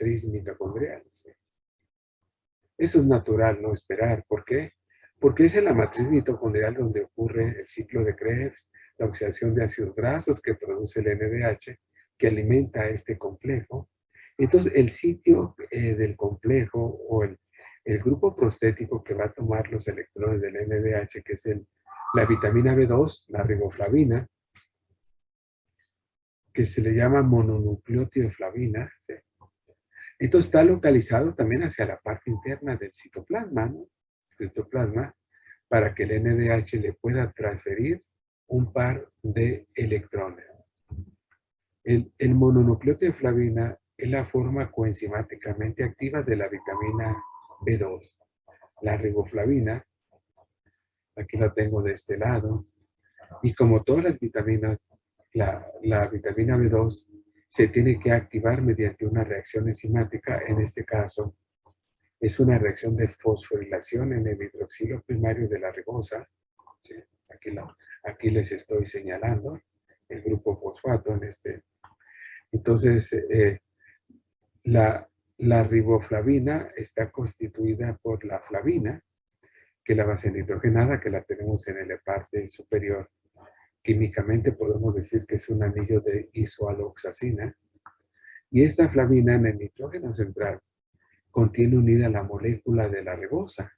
matriz mitocondrial. ¿Sí? Eso es natural, no esperar. ¿Por qué? Porque es en la matriz mitocondrial donde ocurre el ciclo de Krebs, la oxidación de ácidos grasos que produce el NADH, que alimenta a este complejo. Entonces, el sitio del complejo o el grupo prostético que va a tomar los electrones del NADH, que es la vitamina B2, la riboflavina, que se le llama mononucleotidoflavina, ¿sí? Entonces está localizado también hacia la parte interna del citoplasma, ¿no? Citoplasma, para que el NADH le pueda transferir un par de electrones. El mononucleotidoflavina es la forma coenzimáticamente activa de la vitamina B2. La riboflavina, aquí la tengo de este lado, y como todas las vitaminas, la vitamina B2 se tiene que activar mediante una reacción enzimática. En este caso, es una reacción de fosforilación en el hidroxilo primario de la ribosa. ¿Sí? Aquí les estoy señalando el grupo fosfato en este. Entonces, la riboflavina está constituida por la flavina, que es la base nitrogenada, que la tenemos en la parte superior. Químicamente podemos decir que es un anillo de isoaloxacina. Y esta flavina en el nitrógeno central contiene unida la molécula de la ribosa.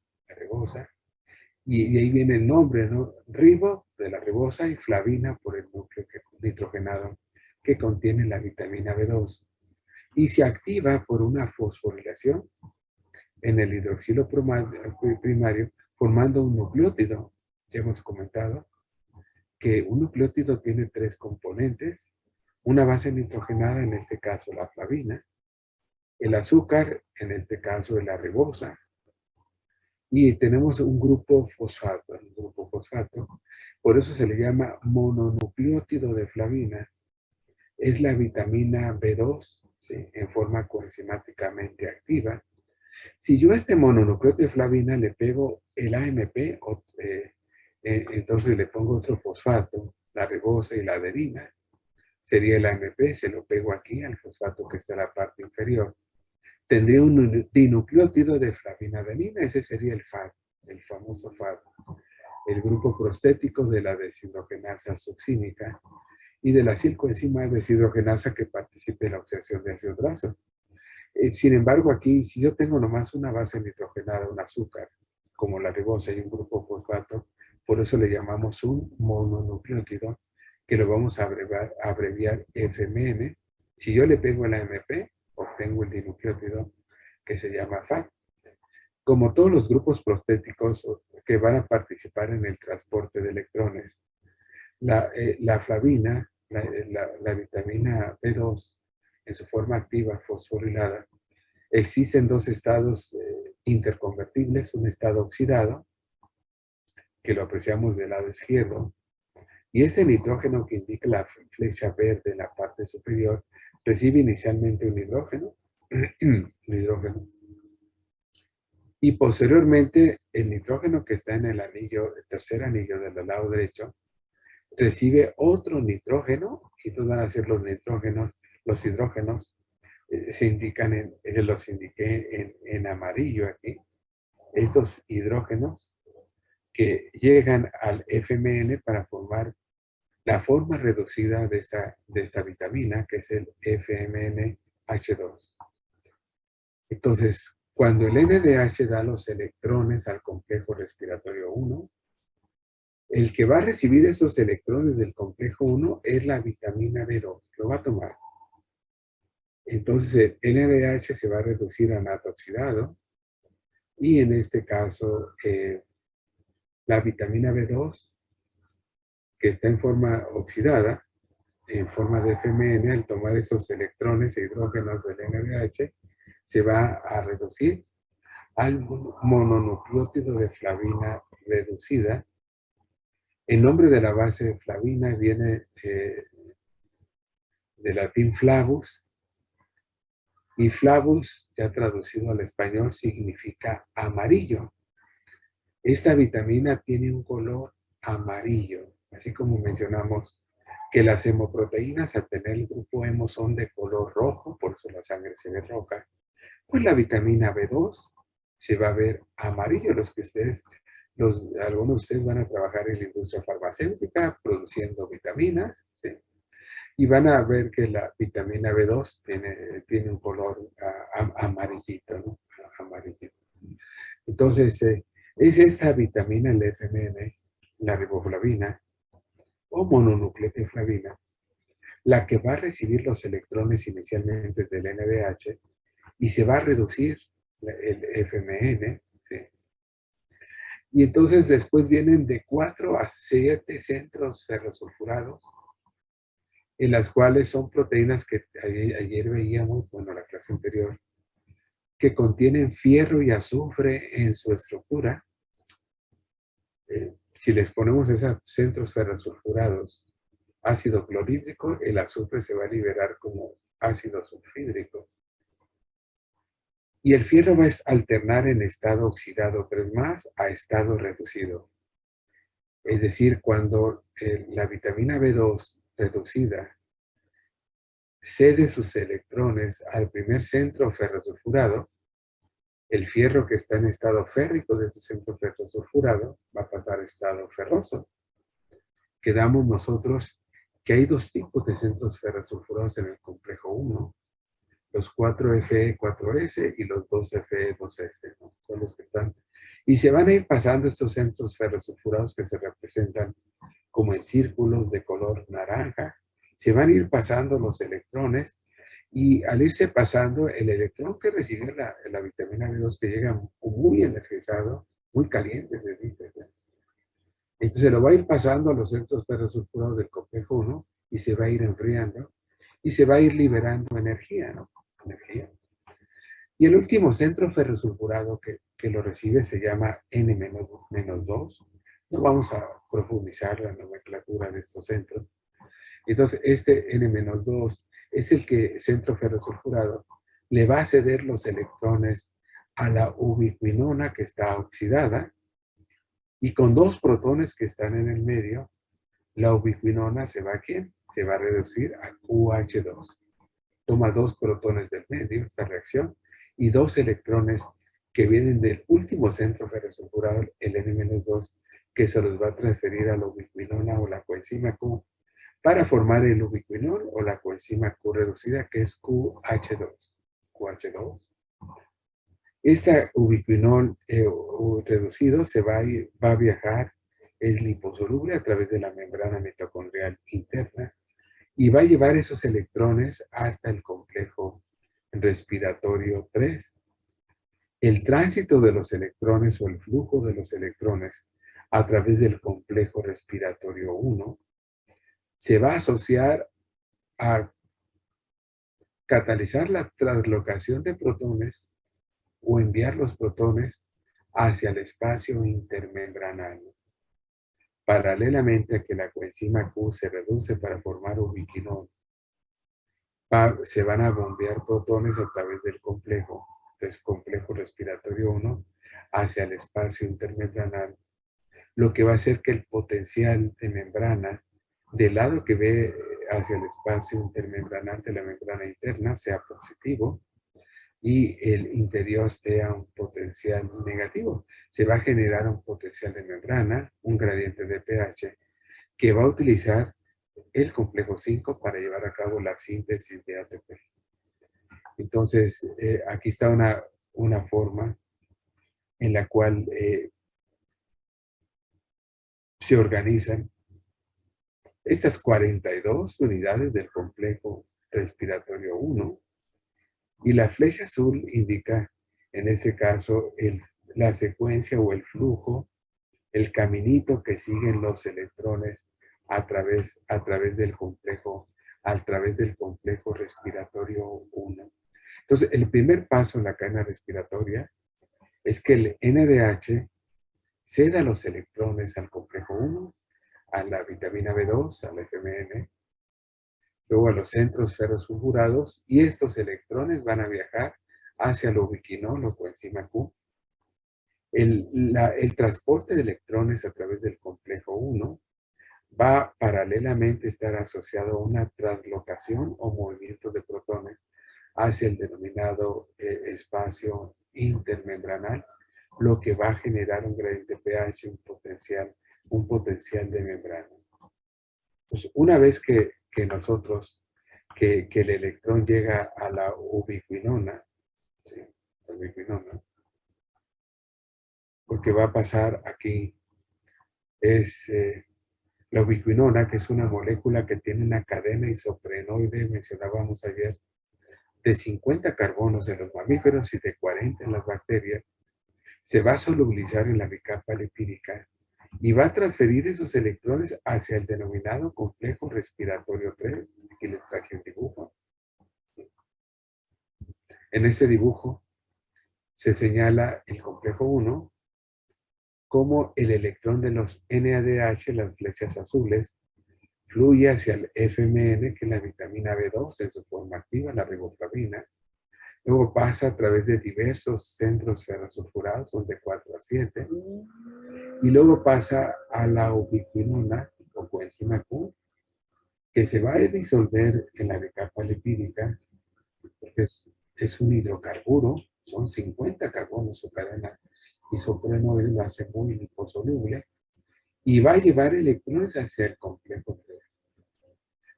Y ahí viene el nombre, ¿no? Ribo de la ribosa y flavina por el núcleo nitrogenado que contiene la vitamina B2. Y se activa por una fosforilación en el hidroxilo primario formando un nucleótido. Ya hemos comentado que un nucleótido tiene 3 componentes: una base nitrogenada, en este caso la flavina, el azúcar, en este caso la ribosa, y tenemos un grupo fosfato. Por eso se le llama mononucleótido de flavina. Es la vitamina B2, ¿sí? En forma coenzimáticamente activa. Si yo a este mononucleótido de flavina le pego el AMP, entonces le pongo otro fosfato, la ribosa y la adenina, sería el AMP, se lo pego aquí al fosfato que está en la parte inferior. Tendría un dinucleótido de flavinadenina, ese sería el FAD, el famoso FAD, el grupo prostético de la deshidrogenasa succínica y de la circoenzima deshidrogenasa que participa en la oxidación de ácidos grasos. Sin embargo, aquí, si yo tengo nomás una base nitrogenada, un azúcar, como la ribosa y un grupo fosfato, por eso le llamamos un mononucleótido, que lo vamos a abreviar FMN. Si yo le pego el AMP, obtengo el dinucleótido que se llama FAD. Como todos los grupos prostéticos que van a participar en el transporte de electrones, la flavina, la vitamina B2, en su forma activa fosforilada, existen 2 estados interconvertibles, un estado oxidado, que lo apreciamos del lado izquierdo, y ese nitrógeno que indica la flecha verde en la parte superior recibe inicialmente un hidrógeno, y posteriormente el nitrógeno que está en el tercer anillo del lado derecho, recibe otro nitrógeno, y estos van a ser los hidrógenos, se indican los indiqué en amarillo aquí, estos hidrógenos que llegan al FMN para formar la forma reducida de esta vitamina, que es el FMNH2. Entonces, cuando el NADH da los electrones al complejo respiratorio 1, el que va a recibir esos electrones del complejo 1 es la vitamina B2, lo va a tomar. Entonces el NADH se va a reducir a nato oxidado, y en este caso la vitamina B2, que está en forma oxidada, en forma de FMN, al tomar esos electrones e hidrógenos del NADH, se va a reducir al mononucleótido de flavina reducida. El nombre de la base de flavina viene del latín flavus, y flavus, ya traducido al español, significa amarillo. Esta vitamina tiene un color amarillo, así como mencionamos que las hemoproteínas al tener el grupo hemo son de color rojo, por eso la sangre se ve roja. pues la vitamina B2 se va a ver amarillo. Algunos de ustedes van a trabajar en la industria farmacéutica produciendo vitaminas, ¿sí? Y van a ver que la vitamina B2 tiene un color amarillito, ¿no? Amarillito. Entonces, es esta vitamina, el FMN, la riboflavina o mononucleotioflavina, la que va a recibir los electrones inicialmente del NADH y se va a reducir el FMN, ¿sí? Y entonces después vienen de 4 a 7 centros ferrosulfurados, en las cuales son proteínas que ayer veíamos, bueno, la clase anterior, que contienen fierro y azufre en su estructura. Si les ponemos esos centros ferrosulfurados, ácido clorhídrico, el azufre se va a liberar como ácido sulfídrico. Y el fierro va a alternar en estado oxidado 3 más a estado reducido. Es decir, cuando la vitamina B2 reducida cede sus electrones al primer centro ferrosulfurado, el fierro que está en estado férrico de ese centro ferrosulfurado va a pasar a estado ferroso. Quedamos nosotros que hay 2 tipos de centros ferrosulfurados en el complejo 1, los 4Fe4S y los 2Fe2S, ¿no? Son los que están. Y se van a ir pasando estos centros ferrosulfurados que se representan como en círculos de color naranja. Se van a ir pasando los electrones y al irse pasando el electrón que recibe la vitamina B2 que llega muy energizado, muy caliente, se dice, ¿no? Entonces lo va a ir pasando a los centros ferrosulfurados del complejo 1 y se va a ir enfriando y se va a ir liberando energía, ¿no? Energía. Y el último centro ferrosulfurado que lo recibe se llama N-2. No vamos a profundizar la nomenclatura de estos centros. Entonces, este N-2 es el centro ferrosulfurado le va a ceder los electrones a la ubiquinona que está oxidada y con 2 protones que están en el medio, la ubiquinona se va a ¿quién? Se va a reducir a QH2. Toma 2 protones del medio, esta reacción, y 2 electrones que vienen del último centro ferrosulfurado, el N-2, que se los va a transferir a la ubiquinona o la coenzima Q para formar el ubiquinol o la coenzima Q reducida, que es QH2. QH2. Esta ubiquinol reducido va a viajar, es liposoluble a través de la membrana mitocondrial interna y va a llevar esos electrones hasta el complejo respiratorio 3. El tránsito de los electrones o el flujo de los electrones a través del complejo respiratorio 1 se va a asociar a catalizar la translocación de protones o enviar los protones hacia el espacio intermembranal. Paralelamente a que la coenzima Q se reduce para formar ubiquinol, se van a bombear protones a través del complejo respiratorio 1 hacia el espacio intermembranal, lo que va a hacer que el potencial de membrana del lado que ve hacia el espacio intermembranal de la membrana interna sea positivo y el interior sea un potencial negativo. Se va a generar un potencial de membrana, un gradiente de pH, que va a utilizar el complejo 5 para llevar a cabo la síntesis de ATP. Entonces, aquí está una forma en la cual se organizan estas 42 unidades del complejo respiratorio 1 y la flecha azul indica, en este caso, la secuencia o el flujo, el caminito que siguen los electrones a través del complejo, respiratorio 1. Entonces, el primer paso en la cadena respiratoria es que el NADH ceda los electrones al complejo 1, a la vitamina B2, al FMN, luego a los centros ferrosulfurados, y estos electrones van a viajar hacia el ubiquinol o coenzima Q. El transporte de electrones a través del complejo 1 va paralelamente a estar asociado a una translocación o movimiento de protones hacia el denominado espacio intermembranal, lo que va a generar un gradiente pH, un potencial de membrana. Pues una vez que el electrón llega a la ubiquinona, ¿sí? La ubiquinona, porque va a pasar aquí, es la ubiquinona, que es una molécula que tiene una cadena isoprenoide, mencionábamos ayer, de 50 carbonos en los mamíferos y de 40 en las bacterias, se va a solubilizar en la bicapa lipídica y va a transferir esos electrones hacia el denominado complejo respiratorio 3. Aquí les traje un dibujo. En ese dibujo se señala el complejo 1 como el electrón de los NADH, las flechas azules, fluye hacia el FMN, que es la vitamina B2 en su forma activa, la riboflavina. Luego pasa a través de diversos centros ferrosulfurados, son de 4 a 7. Y luego pasa a la ubiquinona o coenzima Q, que se va a disolver en la bicapa lipídica, porque es un hidrocarburo, son 50 carbonos su cadena isoprenoide, lo hace muy liposoluble, y va a llevar electrones hacia el complejo 3.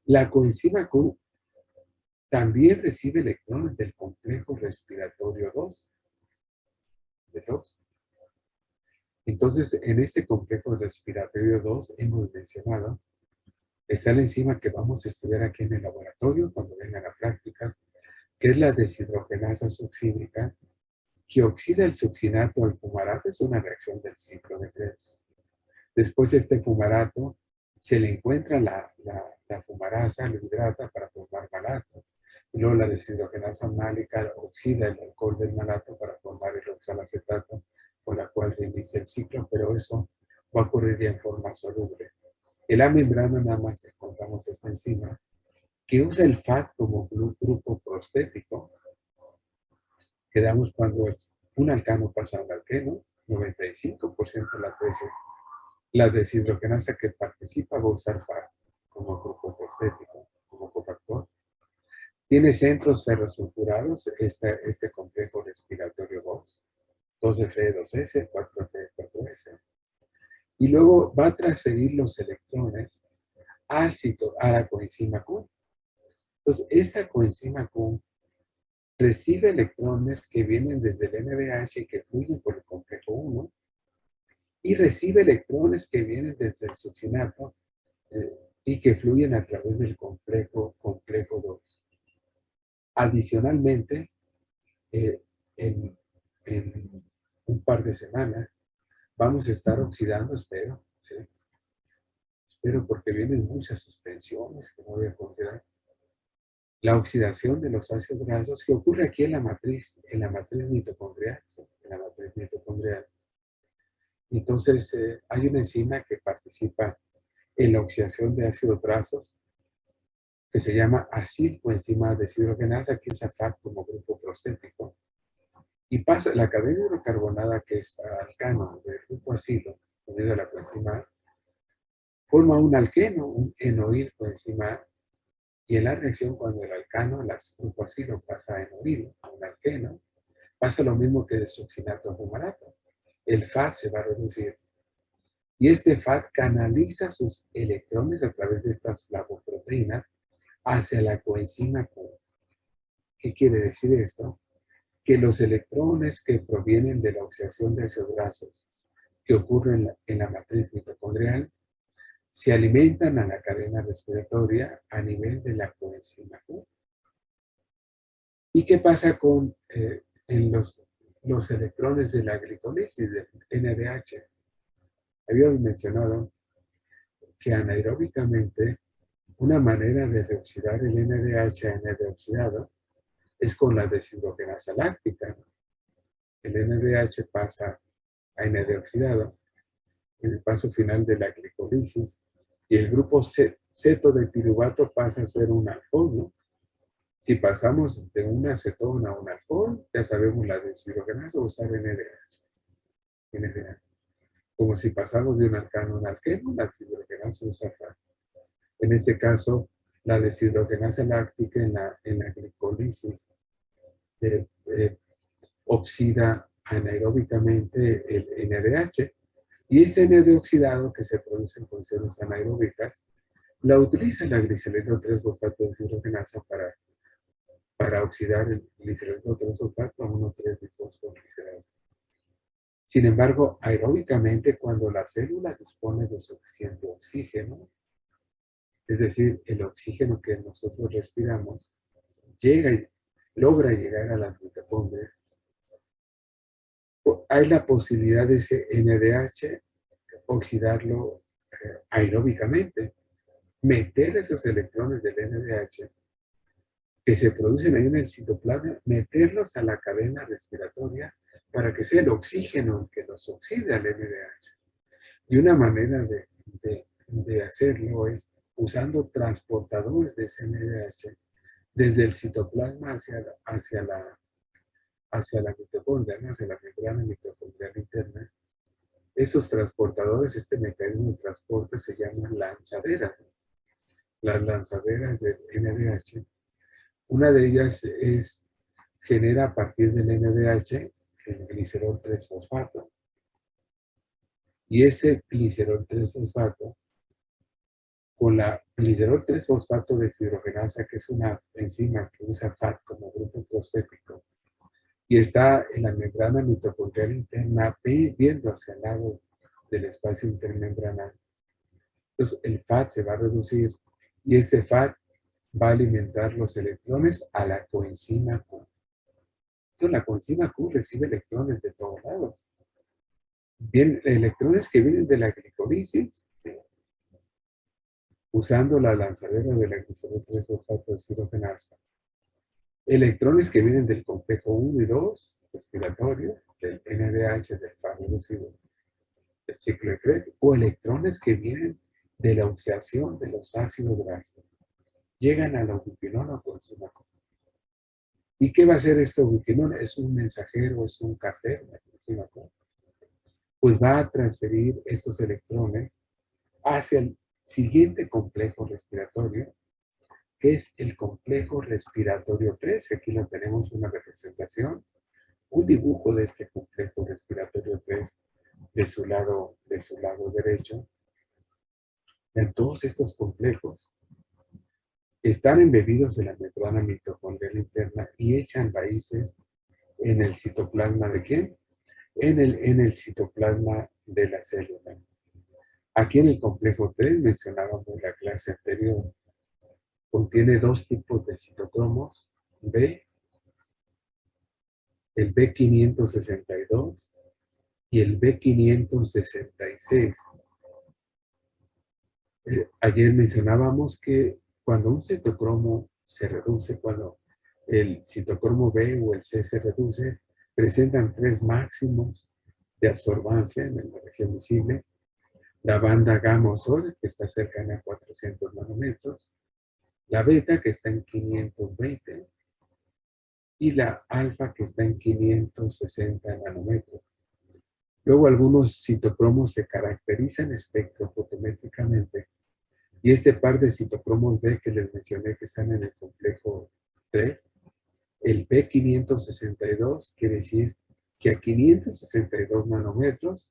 La coenzima Q también recibe electrones del complejo respiratorio 2, de 2. Entonces, en este complejo respiratorio 2 hemos mencionado, está la enzima que vamos a estudiar aquí en el laboratorio cuando vengan a prácticas, que es la deshidrogenasa succínica, que oxida el succinato al fumarato, es una reacción del ciclo de Krebs. Después este fumarato se le encuentra la fumarasa, lo hidrata para formar malato. Y luego la deshidrogenasa málica oxida el alcohol del malato para formar el oxalacetato, con la cual se inicia el ciclo, pero eso va a ocurrir ya en forma soluble. En la membrana nada más encontramos esta enzima que usa el FAT como grupo prostético, que damos cuando un alcano pasa a un alqueno, 95% de las veces. La deshidrogenasa que participa va a usar FAT como grupo prostético, como cofactor. Tiene centros ferrosulfurados, este complejo respiratorio 2, 2Fe2S, 4Fe4S. Y luego va a transferir los electrones a la coenzima Q. Entonces, esta coenzima Q recibe electrones que vienen desde el NADH y que fluyen por el complejo 1 y recibe electrones que vienen desde el succinato y que fluyen a través del complejo 2. Adicionalmente, en un par de semanas vamos a estar oxidando, espero, ¿sí? Espero porque vienen muchas suspensiones que no voy a considerar. La oxidación de los ácidos grasos que ocurre aquí en la matriz mitocondrial, ¿sí? En la matriz mitocondrial. Entonces, hay una enzima que participa en la oxidación de ácidos grasos que se llama acilcoenzima deshidrogenasa, que usa FAT como grupo prostético. Y pasa la cadena hidrocarbonada, que es alcano del grupo acilo, unido a la coenzima A, forma un alqueno, un enoil coenzima A, y en la reacción cuando el alcano, el grupo acilo pasa a enoil, a un alqueno, pasa lo mismo que de succinato a fumarato. El FAT se va a reducir. Y este FAT canaliza sus electrones a través de estas flavoproteínas hacia la coenzima Q. ¿Qué quiere decir esto? Que los electrones que provienen de la oxidación de ácidos grasos que ocurren en la matriz mitocondrial se alimentan a la cadena respiratoria a nivel de la coenzima Q. ¿Y qué pasa con en los electrones de la glicolisis del NADH? Habíamos mencionado que anaeróbicamente una manera de reoxidar el NADH a NAD oxidado es con la deshidrogenasa láctica. El NADH pasa a NAD oxidado en el paso final de la glicolisis y el grupo ceto de piruvato pasa a ser un alcohol, ¿no? Si pasamos de una acetona a un alcohol, ya sabemos la deshidrogenasa usar NADH. Como si pasamos de un alcano a un alqueno, la deshidrogenasa usa FAT. En este caso, la deshidrogenasa láctica en la glicolisis oxida anaeróbicamente el NADH. Y ese NAD oxidado que se produce en condiciones anaeróbicas, la utiliza la glicerilo 3-fosfato deshidrogenasa para oxidar el glicerilo 3-fosfato a 1,3-difosfoglicerato. Sin embargo, aeróbicamente, cuando la célula dispone de suficiente oxígeno, es decir, el oxígeno que nosotros respiramos, logra llegar a las mitocondrias, hay la posibilidad de ese NADH oxidarlo aeróbicamente, meter esos electrones del NADH que se producen ahí en el citoplasma, meterlos a la cadena respiratoria para que sea el oxígeno el que los oxide al NADH. Y una manera de hacerlo es usando transportadores de ese NADH desde el citoplasma hacia la mitocondria, ¿no? Hacia la membrana mitocondrial interna. Estos transportadores, este mecanismo de transporte se llaman lanzaderas. Las lanzaderas del NADH. Una de ellas genera a partir del NADH el glicerol 3-fosfato. Y ese glicerol 3-fosfato, con la glicerol 3-fosfato deshidrogenasa, que es una enzima que usa FAT como grupo prostético, y está en la membrana mitocondrial interna, viendo hacia el lado del espacio intermembranal. Entonces, el FAT se va a reducir y este FAT va a alimentar los electrones a la coenzima Q. Entonces, la coenzima Q recibe electrones de todos lados. Bien, electrones que vienen de la glicolisis, ¿sí? Usando la lanzadera de la glicerol 3-fosfato deshidrogenasa. Electrones que vienen del complejo 1 y 2 respiratorio, del NADH, del FAT reducido, del ciclo de Krebs, o electrones que vienen de la oxidación de los ácidos grasos. Llegan a la ubiquinona o coenzima Q. ¿Y qué va a hacer esta ubiquinona? ¿Es un mensajero, es un cartero, la coenzima Q? Pues va a transferir estos electrones hacia el siguiente complejo respiratorio, que es el complejo respiratorio 3. Aquí lo tenemos una representación, un dibujo de este complejo respiratorio 3 de su lado derecho. En todos estos complejos están embebidos en la membrana mitocondrial interna y echan raíces en el citoplasma ¿de quién? En el citoplasma de la célula. Aquí en el complejo 3, mencionábamos en la clase anterior, contiene dos tipos de citocromos B, el B562 y el B566. Ayer mencionábamos que cuando un citocromo se reduce, cuando el citocromo B o el C se reduce, presentan tres máximos de absorbancia en la región visible. La banda gamma o sol, que está cercana a 400 nanómetros, la beta, que está en 520, y la alfa, que está en 560 nanómetros. Luego algunos citocromos se caracterizan espectrofotométricamente, y este par de citocromos B que les mencioné que están en el complejo 3, el B562 quiere decir que a 562 nanómetros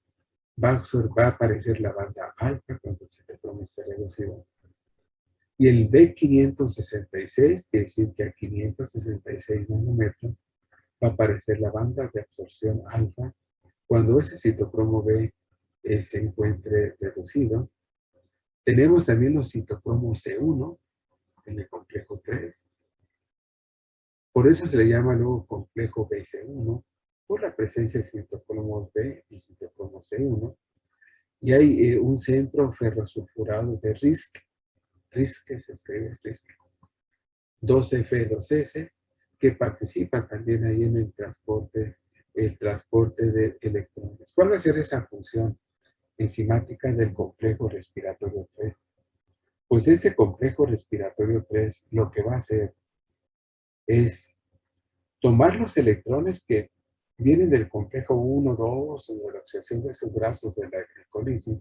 va a aparecer la banda alfa cuando el citocromo esté reducido. Y el B566 quiere decir que a 566 nanómetros va a aparecer la banda de absorción alfa cuando ese citocromo B se encuentre reducido. Tenemos también los citocromos C1 en el complejo 3. Por eso se le llama luego complejo BC1, por la presencia de citocromos B y citocromos C1. Y hay un centro ferrosulfurado de RISC, que se escribe RISC, 2F2S, que participa también ahí en el transporte de electrones. ¿Cuál va a ser esa función enzimática del complejo respiratorio 3? Pues este complejo respiratorio 3 lo que va a hacer es tomar los electrones que vienen del complejo 1, 2 o de la oxidación de esos brazos de la glicolisis,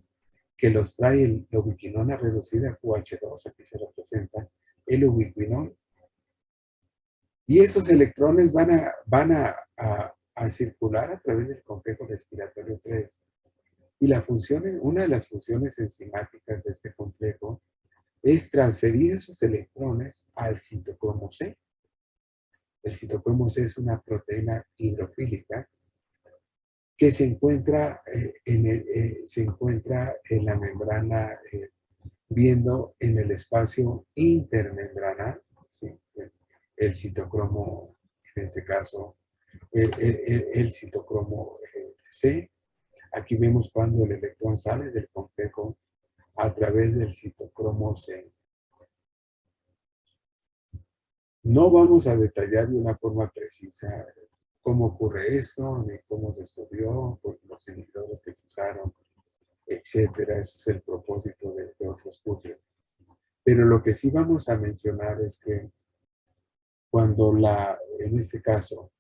que los trae la ubiquinona reducida QH2, aquí se representa el ubiquinol. Y esos electrones van a a circular a través del complejo respiratorio 3. Y la función, una de las funciones enzimáticas de este complejo es transferir esos electrones al citocromo C. El citocromo C es una proteína hidrofílica que se encuentra, se encuentra en la membrana, viendo en el espacio intermembranal, ¿sí? El citocromo, en este caso, el citocromo C. Aquí vemos cuando el electrón sale del complejo a través del citocromo C. No vamos a detallar de una forma precisa cómo ocurre esto, ni cómo se estudió, por los inhibidores que se usaron, etcétera. Ese es el propósito de otro estudio. Pero lo que sí vamos a mencionar es que cuando en este caso,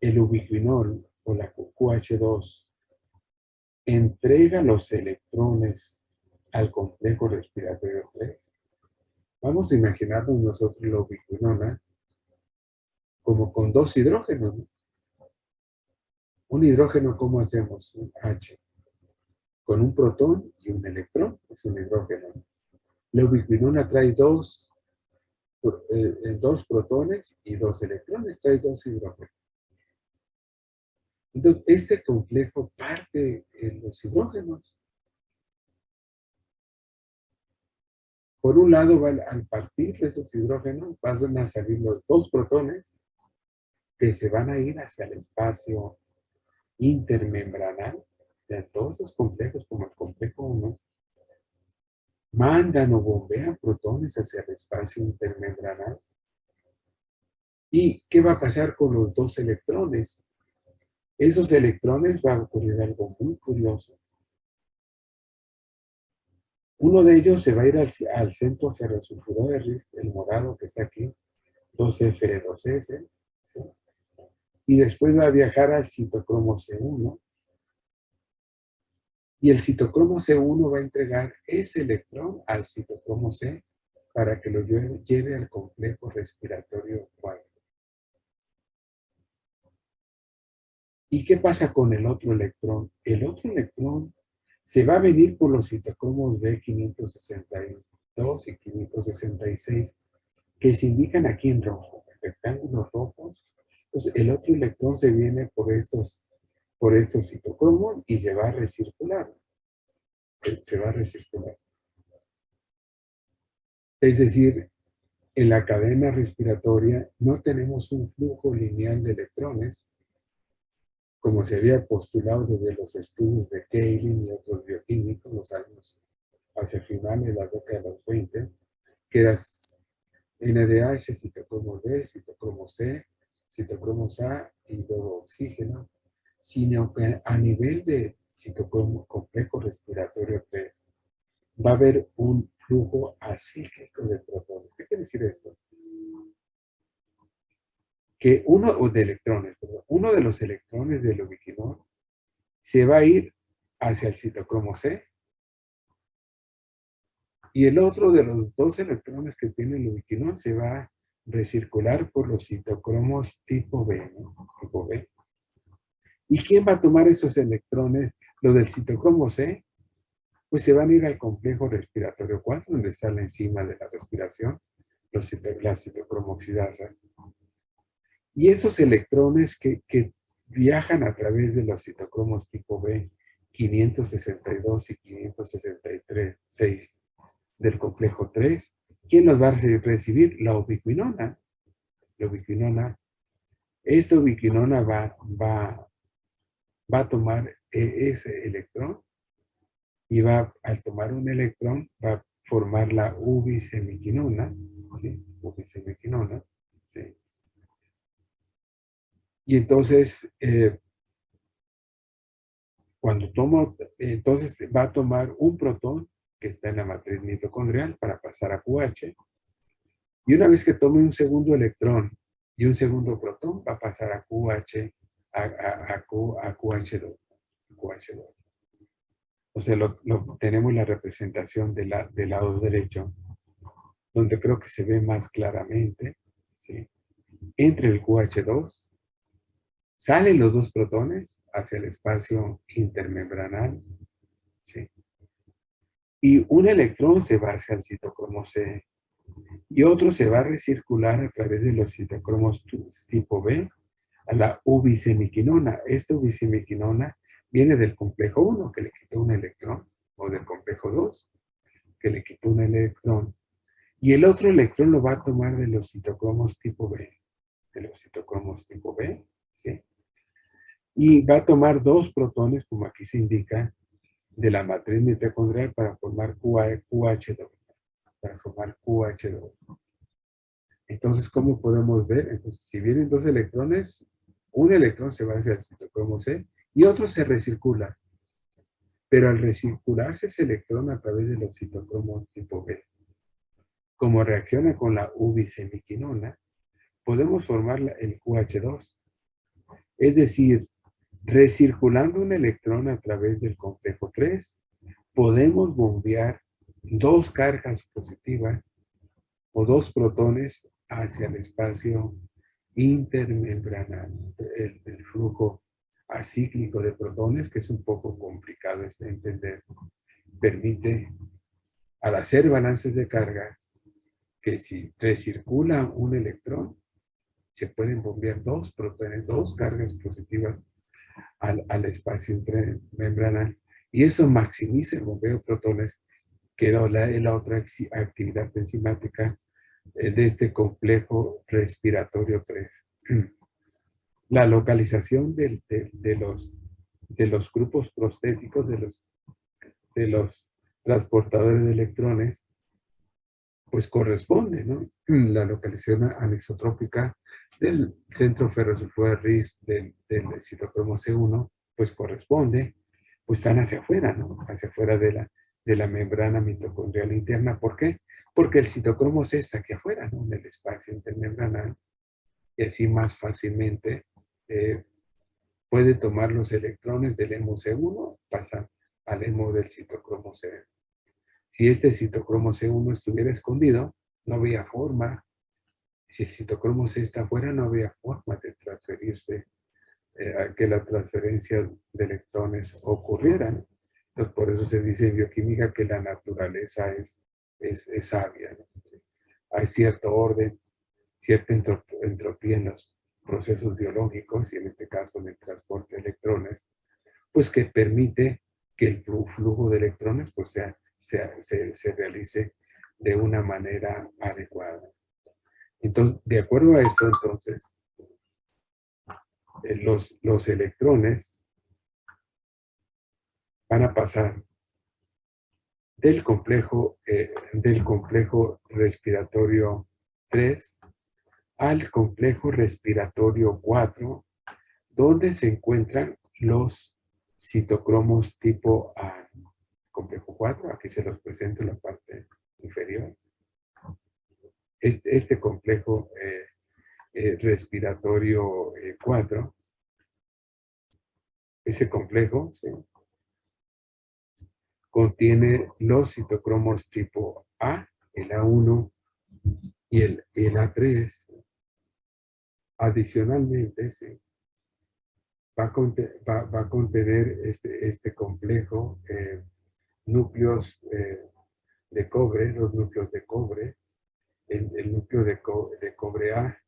el ubiquinol o la QH2 entrega los electrones al complejo respiratorio 3, vamos a imaginarnos nosotros la ubiquinona como con dos hidrógenos, ¿no? Un hidrógeno, ¿cómo hacemos? Un H. Con un protón y un electrón, es un hidrógeno. La ubiquinona trae dos protones y dos electrones, trae dos hidrógenos. Entonces, este complejo parte en los hidrógenos. Por un lado, al partir de esos hidrógenos, van a salir los dos protones que se van a ir hacia el espacio intermembranal de todos esos complejos, como el complejo 1, mandan o bombean protones hacia el espacio intermembranal. ¿Y qué va a pasar con los dos electrones? Esos electrones va a ocurrir algo muy curioso. Uno de ellos se va a ir al centro ferrosulfuro de Risk, el morado que está aquí, 2Fe2S, ¿sí? Y después va a viajar al citocromo C1, y el citocromo C1 va a entregar ese electrón al citocromo C para que lo lleve al complejo respiratorio 4. ¿Y qué pasa con el otro electrón? El otro electrón se va a venir por los citocromos B562 y 566, que se indican aquí en rojo, rectángulos rojos. Entonces, el otro electrón se viene por estos citocromos y se va a recircular. Se va a recircular. Es decir, en la cadena respiratoria no tenemos un flujo lineal de electrones, como se había postulado desde los estudios de Kaelin y otros bioquímicos, los años hacia finales de la década de los 20, que era NADH, citocromo D, citocromo C, citocromos A y luego oxígeno, sino que a nivel de citocromo complejo respiratorio 3 va a haber un flujo acíclico de protones. ¿Qué quiere decir esto? Que uno de los electrones del ubiquinol se va a ir hacia el citocromo C y el otro de los dos electrones que tiene el ubiquinol se va a recircular por los citocromos tipo B, ¿no? Tipo B. ¿Y quién va a tomar esos electrones? Lo del citocromo C, pues se van a ir al complejo respiratorio 4, donde está la enzima de la respiración, la citocromo oxidasa. Y esos electrones que viajan a través de los citocromos tipo B, 562 y 563, del complejo 3, ¿quién los va a recibir? La ubiquinona. La ubiquinona. Esta ubiquinona va a tomar ese electrón y al tomar un electrón, va a formar la ubicemiquinona, ¿sí? Ubicemiquinona, ¿sí? Y entonces, entonces va a tomar un protón que está en la matriz mitocondrial para pasar a QH. Y una vez que tome un segundo electrón y un segundo protón, va a pasar a QH, a QH2. QH2. O sea, tenemos la representación del lado derecho, donde creo que se ve más claramente, ¿sí? Entre el QH2 Salen los dos protones hacia el espacio intermembranal, ¿sí? Y un electrón se va hacia el citocromo C y otro se va a recircular a través de los citocromos tipo B a la ubicemiquinona. Esta ubicemiquinona viene del complejo 1, que le quitó un electrón, o del complejo 2, que le quitó un electrón. Y el otro electrón lo va a tomar de los citocromos tipo B, de los citocromos tipo B, ¿sí? Y va a tomar dos protones, como aquí se indica, de la matriz mitocondrial para formar QH2, para formar QH2. Entonces, ¿cómo podemos ver? Entonces, si vienen dos electrones, un electrón se va hacia el citocromo C y otro se recircula. Pero al recircularse ese electrón a través de los citocromos tipo B, como reacciona con la ubicemiquinona, podemos formar el QH2. Es decir, recirculando un electrón a través del complejo 3, podemos bombear dos cargas positivas o dos protones hacia el espacio intermembranal. El flujo acíclico de protones, que es un poco complicado de entender, permite, al hacer balances de carga, que si recircula un electrón, se pueden bombear dos protones, dos cargas positivas al espacio intermembranal. Y eso maximiza el bombeo de protones, que era la otra actividad enzimática de este complejo respiratorio 3. La localización de los grupos prostéticos, de los transportadores de electrones, pues corresponde, ¿no? La localización anisotrópica del centro ferrosulfuro RIS del citocromo C1, pues corresponde, pues están hacia afuera, ¿no? Hacia afuera de la membrana mitocondrial interna. ¿Por qué? Porque el citocromo C está aquí afuera, ¿no? En el espacio intermembranal, y así más fácilmente puede tomar los electrones del hemo C1, pasan al hemo del citocromo C. Si este citocromo C1 estuviera escondido, no había forma. Si el citocromo C está afuera, no había forma de transferirse, a que la transferencia de electrones ocurriera. Entonces, por eso se dice en bioquímica que la naturaleza es sabia, ¿no? Hay cierto orden, cierta entropía en los procesos biológicos, y en este caso en el transporte de electrones, pues que permite que el flujo de electrones pues se realice de una manera adecuada. Entonces, de acuerdo a esto, entonces, los electrones van a pasar del complejo respiratorio 3 al complejo respiratorio 4, donde se encuentran los citocromos tipo A. Complejo 4, aquí se los presento en la parte inferior. Este complejo respiratorio 4, ese complejo, ¿sí?, contiene los citocromos tipo A, el A1 y el A3. Adicionalmente, ¿sí?, va a contener este complejo núcleos de cobre, los núcleos de cobre, el núcleo de cobre A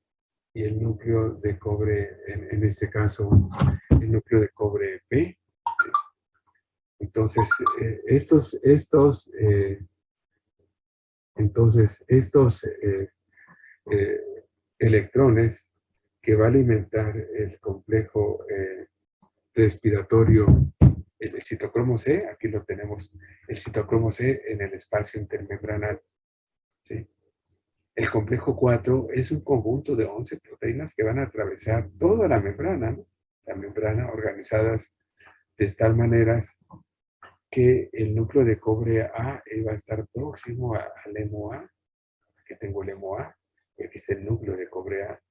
y el núcleo de cobre, en este caso, el núcleo de cobre B. Entonces, estos eh, electrones que va a alimentar el complejo respiratorio, el citocromo C, aquí lo tenemos, el citocromo C en el espacio intermembranal, ¿sí? El complejo 4 es un conjunto de 11 proteínas que van a atravesar toda la membrana, ¿no? La membrana, organizadas de tal manera que el núcleo de cobre A va a estar próximo al hemo A. Aquí tengo el hemo A, y aquí está el núcleo de cobre A.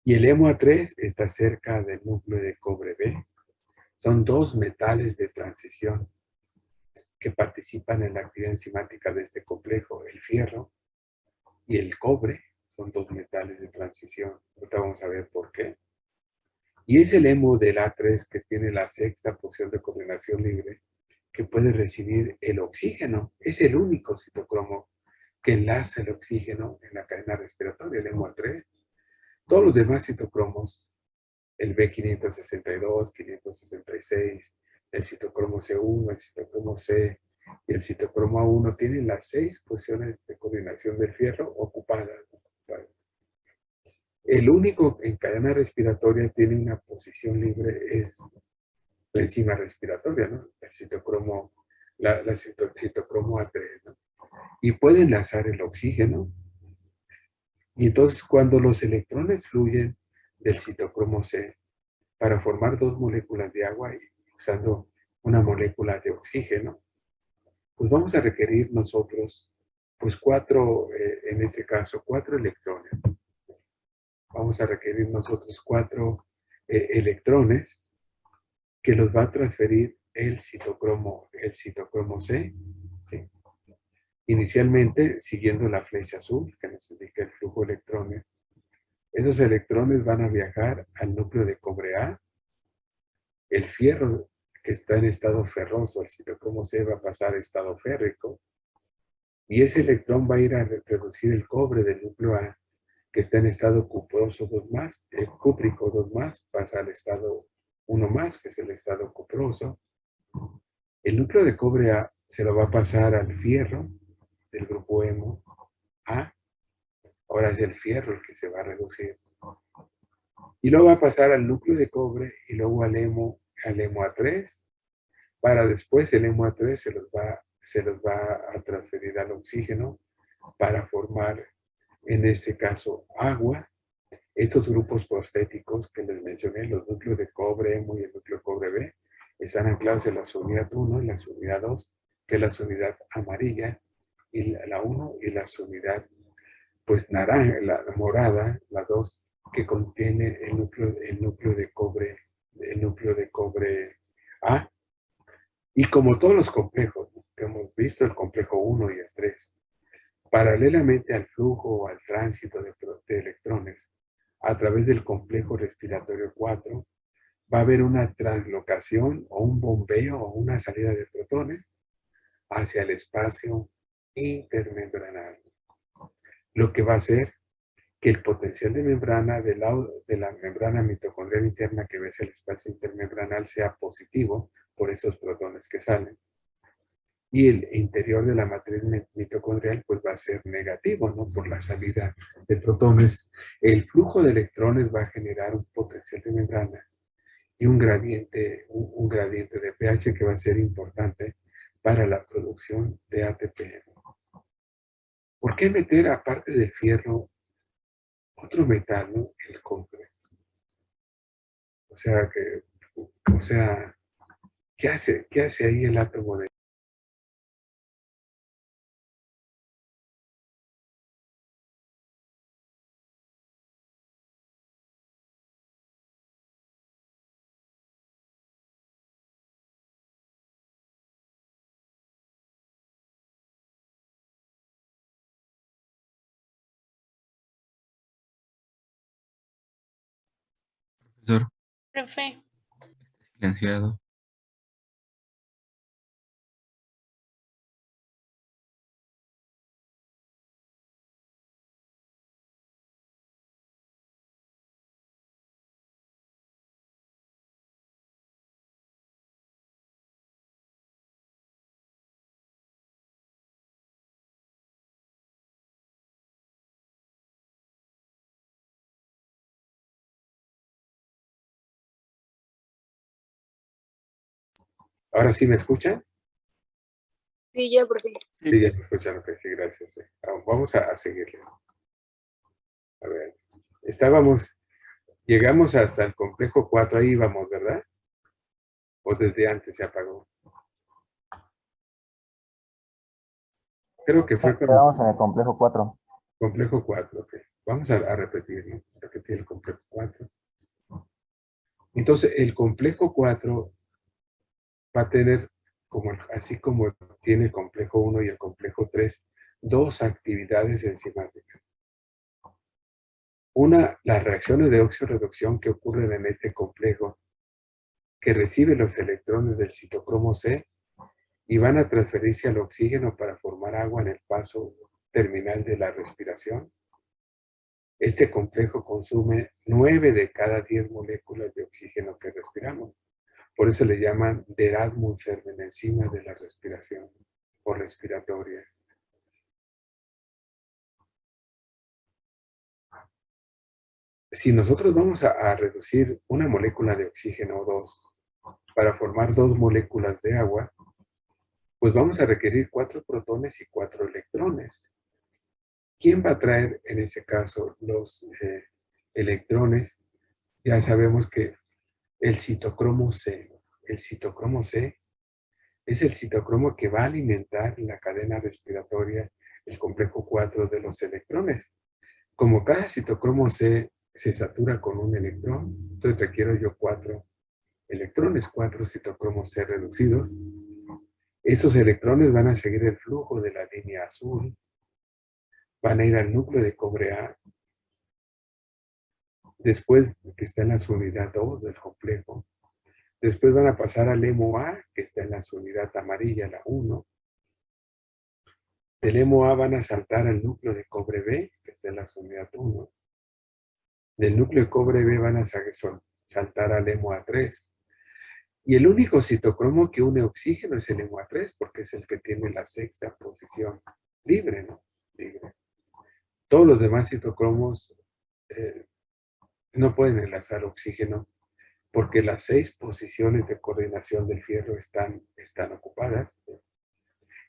Y el hemo A3 está cerca del núcleo de cobre B. Son dos metales de transición que participan en la actividad enzimática de este complejo, el fierro y el cobre. Son dos metales de transición. Ahorita vamos a ver por qué. Y es el hemo del A3 que tiene la sexta posición de coordinación libre que puede recibir el oxígeno. Es el único citocromo que enlaza el oxígeno en la cadena respiratoria, el hemo A3. Todos los demás citocromos, el B562, 566, el citocromo C1, el citocromo C y el citocromo A1 tienen las 6 posiciones de coordinación del fierro ocupadas. El único en cadena respiratoria tiene una posición libre es la enzima respiratoria, ¿no? El citocromo, citocromo A3, ¿no? Y puede enlazar el oxígeno. Y entonces cuando los electrones fluyen del citocromo C para formar dos moléculas de agua y usando una molécula de oxígeno, pues vamos a requerir nosotros, pues en este caso, 4 electrones. Vamos a requerir nosotros 4 electrones que los va a transferir el citocromo C, ¿sí? Inicialmente siguiendo la flecha azul que nos indica el flujo de electrones. Esos electrones van a viajar al núcleo de cobre A, el fierro que está en estado ferroso, el citocromo C va a pasar a estado férrico, y ese electrón va a ir a reducir el cobre del núcleo A, que está en estado cuproso 2 más, el cúprico 2 más, pasa al estado 1 más, que es el estado cuproso. El núcleo de cobre A se lo va a pasar al fierro del grupo hemo A, ahora es el fierro el que se va a reducir. Y luego va a pasar al núcleo de cobre y luego al hemo A3, para después el hemo A3 se los va a transferir al oxígeno para formar, en este caso, agua. Estos grupos prostéticos que les mencioné, los núcleos de cobre hemo y el núcleo cobre B, están anclados en la unidad 1 y la unidad 2, que es la unidad amarilla, y la 1 y la unidad pues naranja, la morada, la 2, que contiene el núcleo de cobre A. Y como todos los complejos que hemos visto, el complejo 1 y el 3, paralelamente al flujo o al tránsito de electrones a través del complejo respiratorio 4, va a haber una translocación o un bombeo o una salida de protones hacia el espacio intermembranal, lo que va a hacer que el potencial de membrana de la membrana mitocondrial interna que ves el espacio intermembranal sea positivo por esos protones que salen. Y el interior de la matriz mitocondrial pues va a ser negativo, ¿no? Por la salida de protones. El flujo de electrones va a generar un potencial de membrana y un gradiente de pH que va a ser importante para la producción de ATP. ¿Por qué meter, aparte del fierro, otro metal, ¿no? El cobre? O sea, ¿qué hace ahí el átomo de? Profesor, Profe, silenciado. ¿Ahora sí me escuchan? sí, ya, profe. Sí, ya me escuchan, ok, sí, gracias. Vamos a seguirle. A ver, llegamos hasta el complejo 4, ahí vamos, ¿verdad? ¿O desde antes se apagó? Creo que fue como Quedamos en el complejo 4. complejo 4, ok. Vamos a repetir, ¿no? Repetir el complejo 4. Entonces, el complejo 4 va a tener, así como tiene el complejo 1 y el complejo 3, dos actividades enzimáticas. Las reacciones de oxirreducción que ocurren en este complejo, que recibe los electrones del citocromo C y van a transferirse al oxígeno para formar agua en el paso terminal de la respiración. Este complejo consume 9 de cada 10 moléculas de oxígeno que respiramos. Por eso le llaman Derad-Munzer-enzima de la respiración o respiratoria. Si nosotros vamos a reducir una molécula de oxígeno o dos para formar 2 moléculas de agua, pues vamos a requerir 4 protones y 4 electrones. ¿Quién va a traer en ese caso los electrones? Ya sabemos que el citocromo C es el citocromo que va a alimentar la cadena respiratoria, el complejo 4 de los electrones. Como cada citocromo C se satura con un electrón, entonces requiero yo 4 electrones, 4 citocromos C reducidos. Esos electrones van a seguir el flujo de la línea azul, van a ir al núcleo de cobre A, después que está en la unidad 2 del complejo. Después van a pasar al hemo A, que está en la unidad amarilla, la 1. Del hemo A van a saltar al núcleo de cobre B, que está en la unidad 1. Del núcleo de cobre B van a saltar al hemo A3. Y el único citocromo que une oxígeno es el hemo A3, porque es el que tiene la 6ª posición libre, ¿no? Libre. Todos los demás citocromos no pueden enlazar oxígeno porque las 6 posiciones de coordinación del fierro están ocupadas.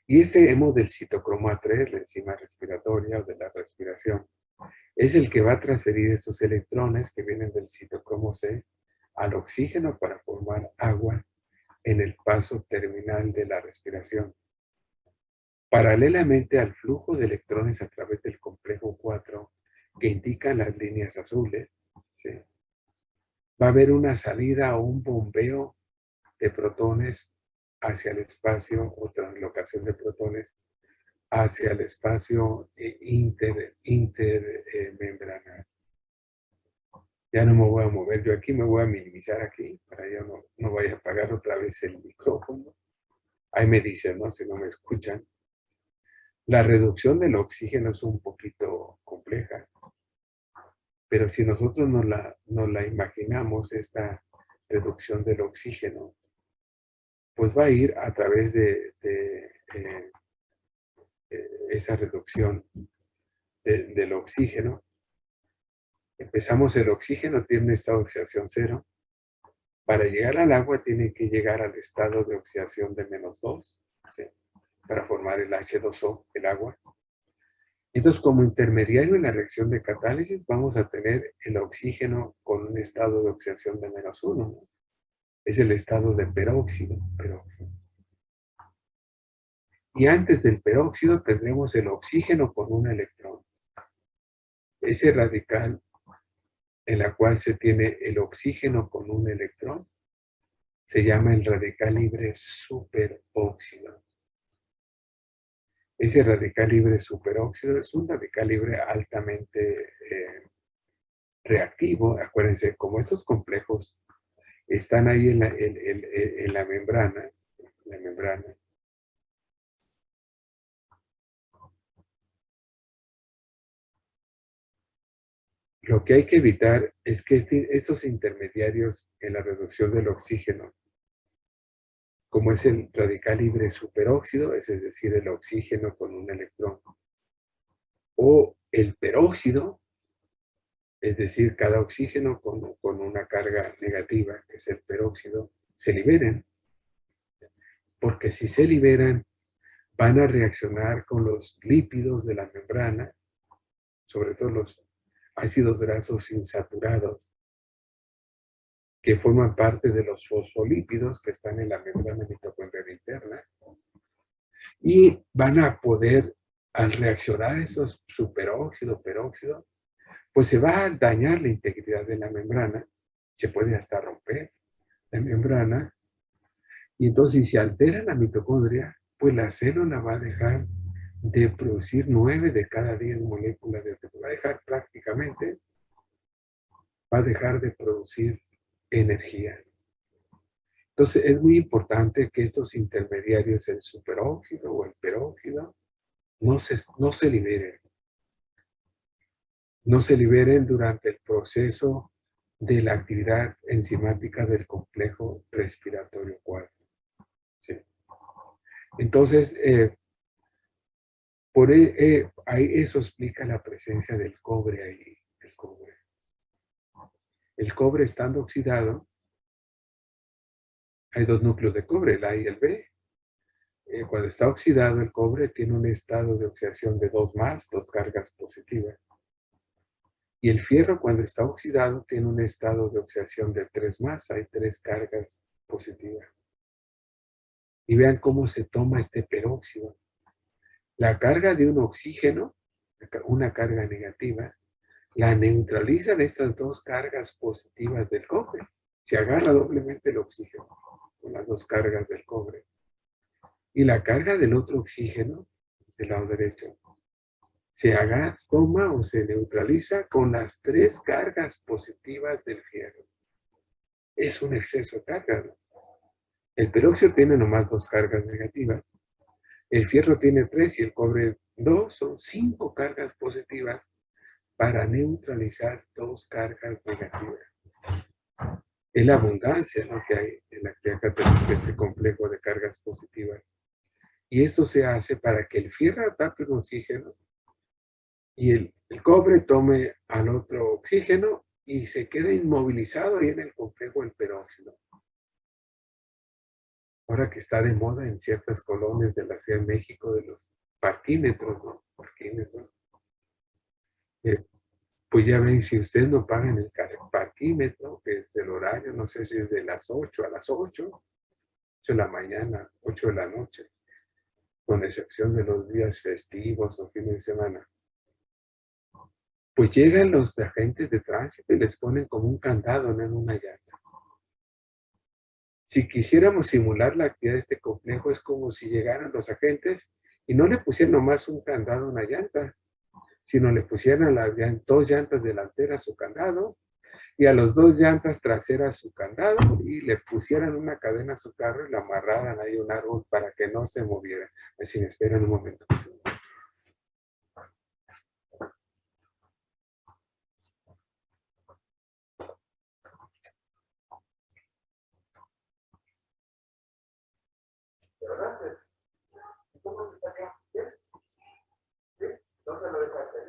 Y este hemo del citocromo A3, la enzima respiratoria o de la respiración, es el que va a transferir estos electrones que vienen del citocromo C al oxígeno para formar agua en el paso terminal de la respiración. Paralelamente al flujo de electrones a través del complejo 4 que indican las líneas azules, ¿sí? Va a haber una salida o un bombeo de protones hacia el espacio o translocación de protones hacia el espacio intermembranal. Ya no me voy a mover yo aquí, me voy a minimizar aquí para ya no vaya a apagar otra vez el micrófono. Ahí me dicen, ¿no? Si no me escuchan. La reducción del oxígeno es un poquito compleja, pero si nosotros nos la imaginamos, esta reducción del oxígeno, pues va a ir a través de esa reducción del oxígeno. Empezamos, el oxígeno tiene un estado de oxidación 0. Para llegar al agua tiene que llegar al estado de oxidación de -2, ¿sí? Para formar el H2O, el agua. Entonces, como intermediario en la reacción de catálisis, vamos a tener el oxígeno con un estado de oxidación de -1, ¿no? Es el estado de peróxido. Y antes del peróxido tendremos el oxígeno con un electrón. Ese radical en la cual se tiene el oxígeno con un electrón se llama el radical libre superóxido. Ese radical libre superóxido es un radical libre altamente reactivo. Acuérdense, como estos complejos están ahí en la membrana, lo que hay que evitar es que estos intermediarios en la reducción del oxígeno, como es el radical libre superóxido, es decir, el oxígeno con un electrón, o el peróxido, es decir, cada oxígeno con una carga negativa, que es el peróxido, se liberen. Porque si se liberan, van a reaccionar con los lípidos de la membrana, sobre todo los ácidos grasos insaturados, que forman parte de los fosfolípidos que están en la membrana mitocondrial interna, y van a poder, al reaccionar esos superóxido, peróxido, pues se va a dañar la integridad de la membrana, se puede hasta romper la membrana, y entonces si se altera la mitocondria, pues la célula va a dejar de producir 9 de cada 10 moléculas de oxígeno, va a dejar prácticamente va a dejar de producir energía. Entonces, es muy importante que estos intermediarios, el superóxido o el peróxido, no se liberen. No se liberen durante el proceso de la actividad enzimática del complejo respiratorio 4. ¿Sí? Entonces, ahí eso explica la presencia del cobre ahí. El cobre estando oxidado, hay dos núcleos de cobre, el A y el B. Cuando está oxidado el cobre tiene un estado de oxidación de 2 cargas positivas. Y el fierro cuando está oxidado tiene un estado de oxidación de 3 hay 3 cargas positivas. Y vean cómo se toma este peróxido. La carga de un oxígeno, una carga negativa, la neutralizan estas 2 cargas positivas del cobre. Se agarra doblemente el oxígeno con las 2 cargas del cobre. Y la carga del otro oxígeno, del lado derecho, se toma o se neutraliza con las 3 cargas positivas del fierro. Es un exceso de carga, ¿no? El peróxido tiene nomás 2 cargas negativas. El fierro tiene 3 y el cobre 2. Son 5 cargas positivas para neutralizar 2 cargas negativas. Es la abundancia, ¿no?, que hay en la actividad catalítica de este complejo de cargas positivas. Y esto se hace para que el fierro tape el oxígeno y el cobre tome al otro oxígeno y se quede inmovilizado ahí en el complejo del peróxido. Ahora que está de moda en ciertas colonias de la Ciudad de México de los parquímetros, ¿no? Parquímetros. Pues ya ven, si ustedes no pagan el parquímetro, que es del horario, no sé si es de las 8 a las 8 de la mañana, 8 de la noche, con excepción de los días festivos o fines de semana, pues llegan los agentes de tránsito y les ponen como un candado, ¿no?, en una llanta. Si quisiéramos simular la actividad de este complejo, es como si llegaran los agentes y no le pusieran nomás un candado a una llanta, sino le pusieran a las 2 llantas delanteras su candado y a las 2 llantas traseras su candado y le pusieran una cadena a su carro y la amarraran ahí a un árbol para que no se moviera. Así, me esperan un momento. ¿No se lo deja hacer?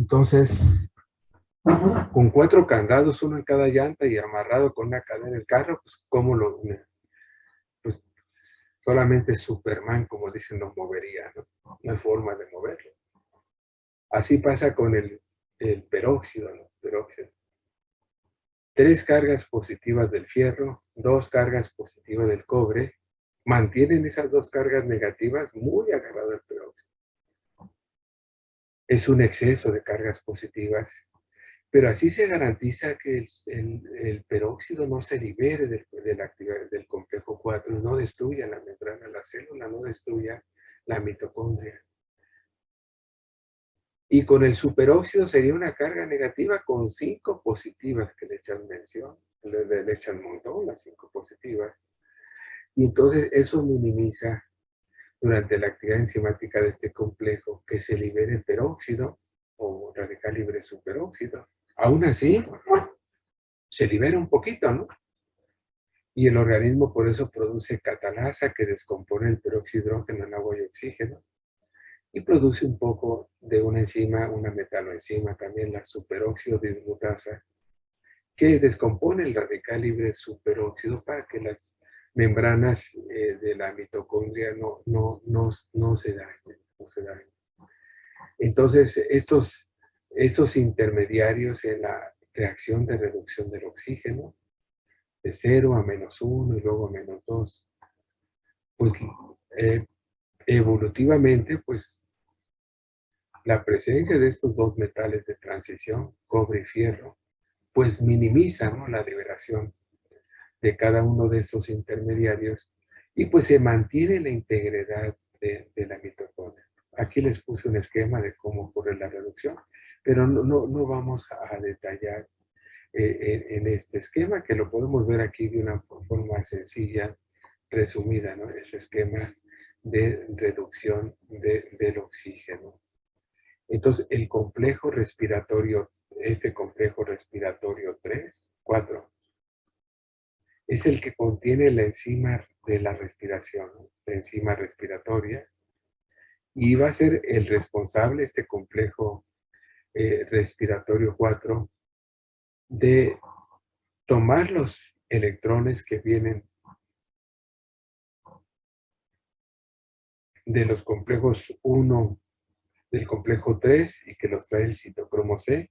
Entonces, con 4 candados, uno en cada llanta y amarrado con una cadena en el carro, pues ¿cómo lo une? Pues solamente Superman, como dicen, lo movería, ¿no? No hay forma de moverlo. Así pasa con el peróxido, ¿no? Peróxido. 3 cargas positivas del fierro, 2 cargas positivas del cobre, mantienen esas 2 cargas negativas muy agarrado al peróxido. Es un exceso de cargas positivas, pero así se garantiza que el peróxido no se libere de la actividad del complejo 4, no destruya la membrana, la célula, no destruya la mitocondria. Y con el superóxido sería una carga negativa con 5 positivas que le echan mención, le echan un montón las 5 positivas. Y entonces eso minimiza durante la actividad enzimática de este complejo que se libere peróxido o radical libre superóxido. Aún así, se libera un poquito, ¿no? Y el organismo por eso produce catalasa que descompone el peróxido de hidrógeno en agua y oxígeno y produce un poco de una enzima, una metaloenzima también, la superóxido dismutasa, que descompone el radical libre superóxido para que las membranas de la mitocondria no se dañen, no se dañen. Entonces, estos intermediarios en la reacción de reducción del oxígeno, de 0 a -1 y luego a -2, pues evolutivamente, pues la presencia de estos dos metales de transición, cobre y fierro, pues minimiza, ¿no?, la liberación de cada uno de estos intermediarios y pues se mantiene la integridad de la mitocondria. Aquí les puse un esquema de cómo ocurre la reducción, pero no vamos a detallar en este esquema, que lo podemos ver aquí de una forma sencilla, resumida, ¿no? Ese esquema de reducción del oxígeno. Entonces, el complejo respiratorio, este complejo respiratorio 3, 4, es el que contiene la enzima de la respiración, ¿no?, la enzima respiratoria, y va a ser el responsable, este complejo respiratorio 4, de tomar los electrones que vienen de los complejos 1, del complejo 3, y que los trae el citocromo C,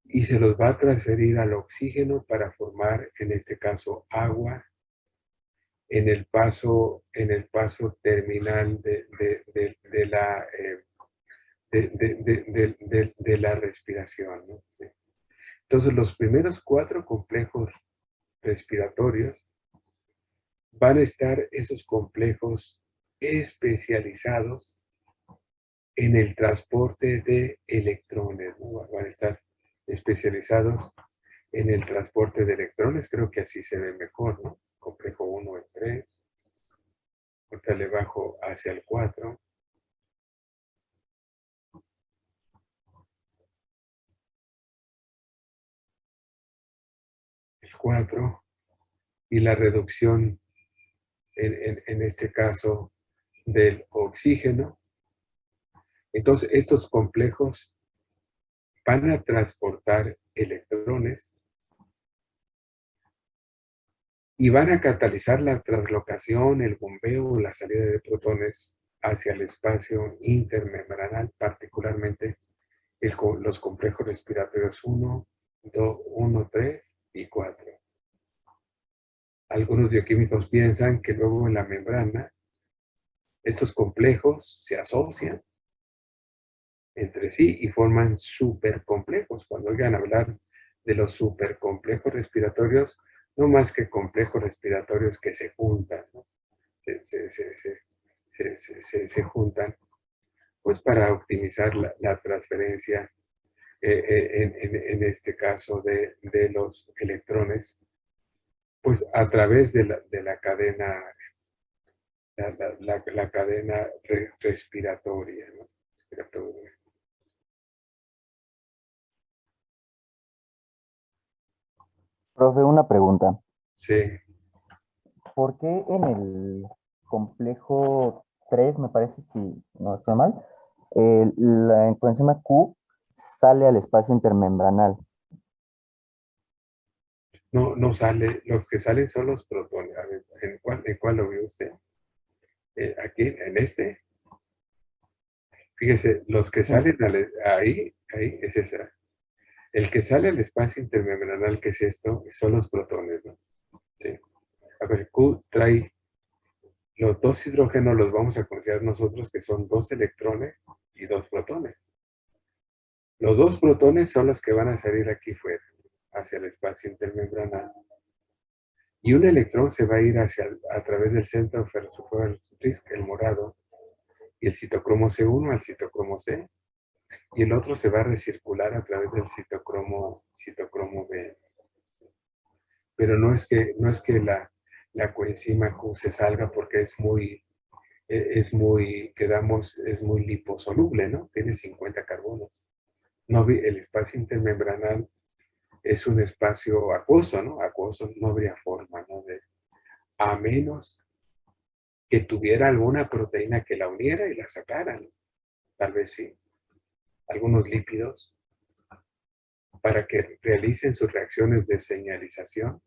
y se los va a transferir al oxígeno para formar, en este caso, agua en el paso terminal de la respiración, ¿no? Entonces, los primeros 4 complejos respiratorios van a estar esos complejos especializados en el transporte de electrones, ¿no? Van a estar especializados en el transporte de electrones. Creo que así se ve mejor, ¿no? Complejo 1 y 3. Ahorita le bajo hacia el 4. El 4. Y la reducción, en este caso, del oxígeno. Entonces, estos complejos van a transportar electrones y van a catalizar la translocación, el bombeo o la salida de protones hacia el espacio intermembranal, particularmente los complejos respiratorios 1, 2, 1, 3 y 4. Algunos bioquímicos piensan que luego en la membrana estos complejos se asocian entre sí y forman supercomplejos. Cuando oigan hablar de los supercomplejos respiratorios, no más que complejos respiratorios que se juntan, ¿no? Se juntan, pues para optimizar la transferencia, en este caso de los electrones, pues a través de la cadena, la cadena respiratoria, ¿no? Respiratoria. Profe, una pregunta. Sí. ¿Por qué en el complejo 3, me parece, si no estoy mal, la coenzima Q sale al espacio intermembranal? No sale, los que salen son los protones. A ver, ¿en cuál lo vio usted? Aquí, en este. Fíjese, los que salen ahí es esa. El que sale al espacio intermembranal, que es esto, son los protones, ¿no? Sí. A ver, Q trae los 2 hidrógenos, los vamos a considerar nosotros que son 2 electrones y 2 protones. Los 2 protones son los que van a salir aquí fuera, hacia el espacio intermembranal. Y un electrón se va a ir a través del centro ferrosulfuro, el morado, y el citocromo C1 al citocromo C, y el otro se va a recircular a través del citocromo B. Pero no es que la coenzima Q se salga porque es muy liposoluble, ¿no? Tiene 50 carbonos. No, el espacio intermembranal es un espacio acuoso, ¿no? Acuoso, no habría forma, ¿no? A menos que tuviera alguna proteína que la uniera y la sacara, ¿no? Tal vez sí. Algunos lípidos. para que realicen sus reacciones de señalización,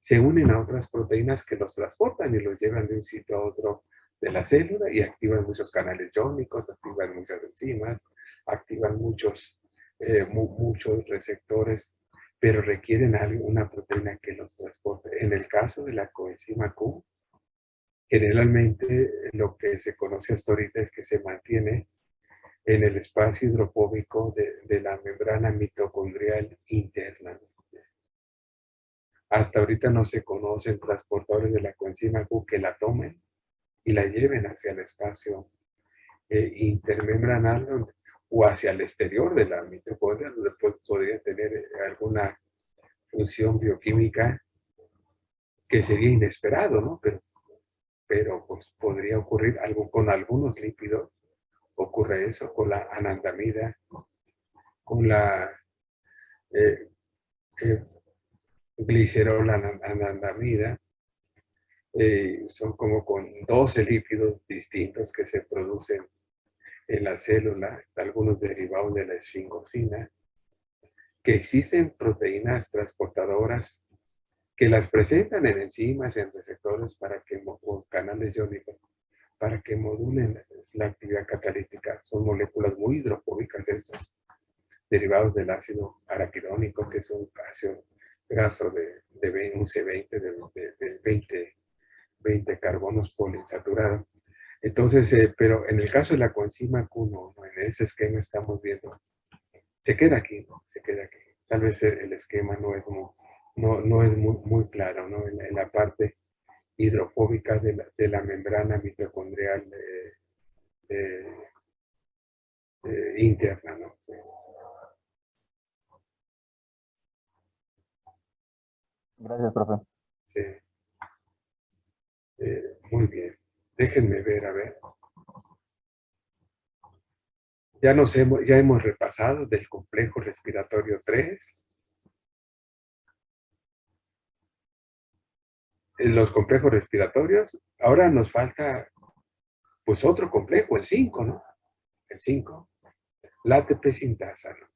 se unen a otras proteínas que los transportan y los llevan de un sitio a otro de la célula y activan muchos canales iónicos, activan muchas enzimas, activan muchos receptores, pero requieren una proteína que los transporte. En el caso de la coenzima Q, generalmente lo que se conoce hasta ahorita es que se mantiene en el espacio hidrofóbico de la membrana mitocondrial interna. Hasta ahorita no se conocen transportadores de la coenzima Q que la tomen y la lleven hacia el espacio intermembranal o hacia el exterior de la mitocondria, donde podría tener alguna función bioquímica que sería inesperado, ¿no? Pero pues podría ocurrir algo con algunos lípidos. Ocurre eso con la anandamida, con la glicerol anandamida. Son como con 12 lípidos distintos que se producen en la célula, algunos derivados de la esfingosina, que existen proteínas transportadoras que las presentan en enzimas, en receptores o canales iónicos, para que modulen la actividad catalítica. Son moléculas muy hidrofóbicas esas, derivados del ácido araquidónico, que es un ácido graso de un C20, de 20 carbonos poliinsaturados. Entonces, pero en el caso de la coenzima Q, no, en ese esquema estamos viendo, se queda aquí, ¿no? Se queda aquí. Tal vez el esquema no es muy claro, ¿no? En la parte hidrofóbica de la membrana mitocondrial interna, ¿no? Gracias, profe. Sí. Muy bien. Déjenme ver, a ver. Ya hemos repasado del complejo respiratorio 3. En los complejos respiratorios, ahora nos falta pues otro complejo, el 5, ¿no? El 5, la ATP sintasa, ¿no?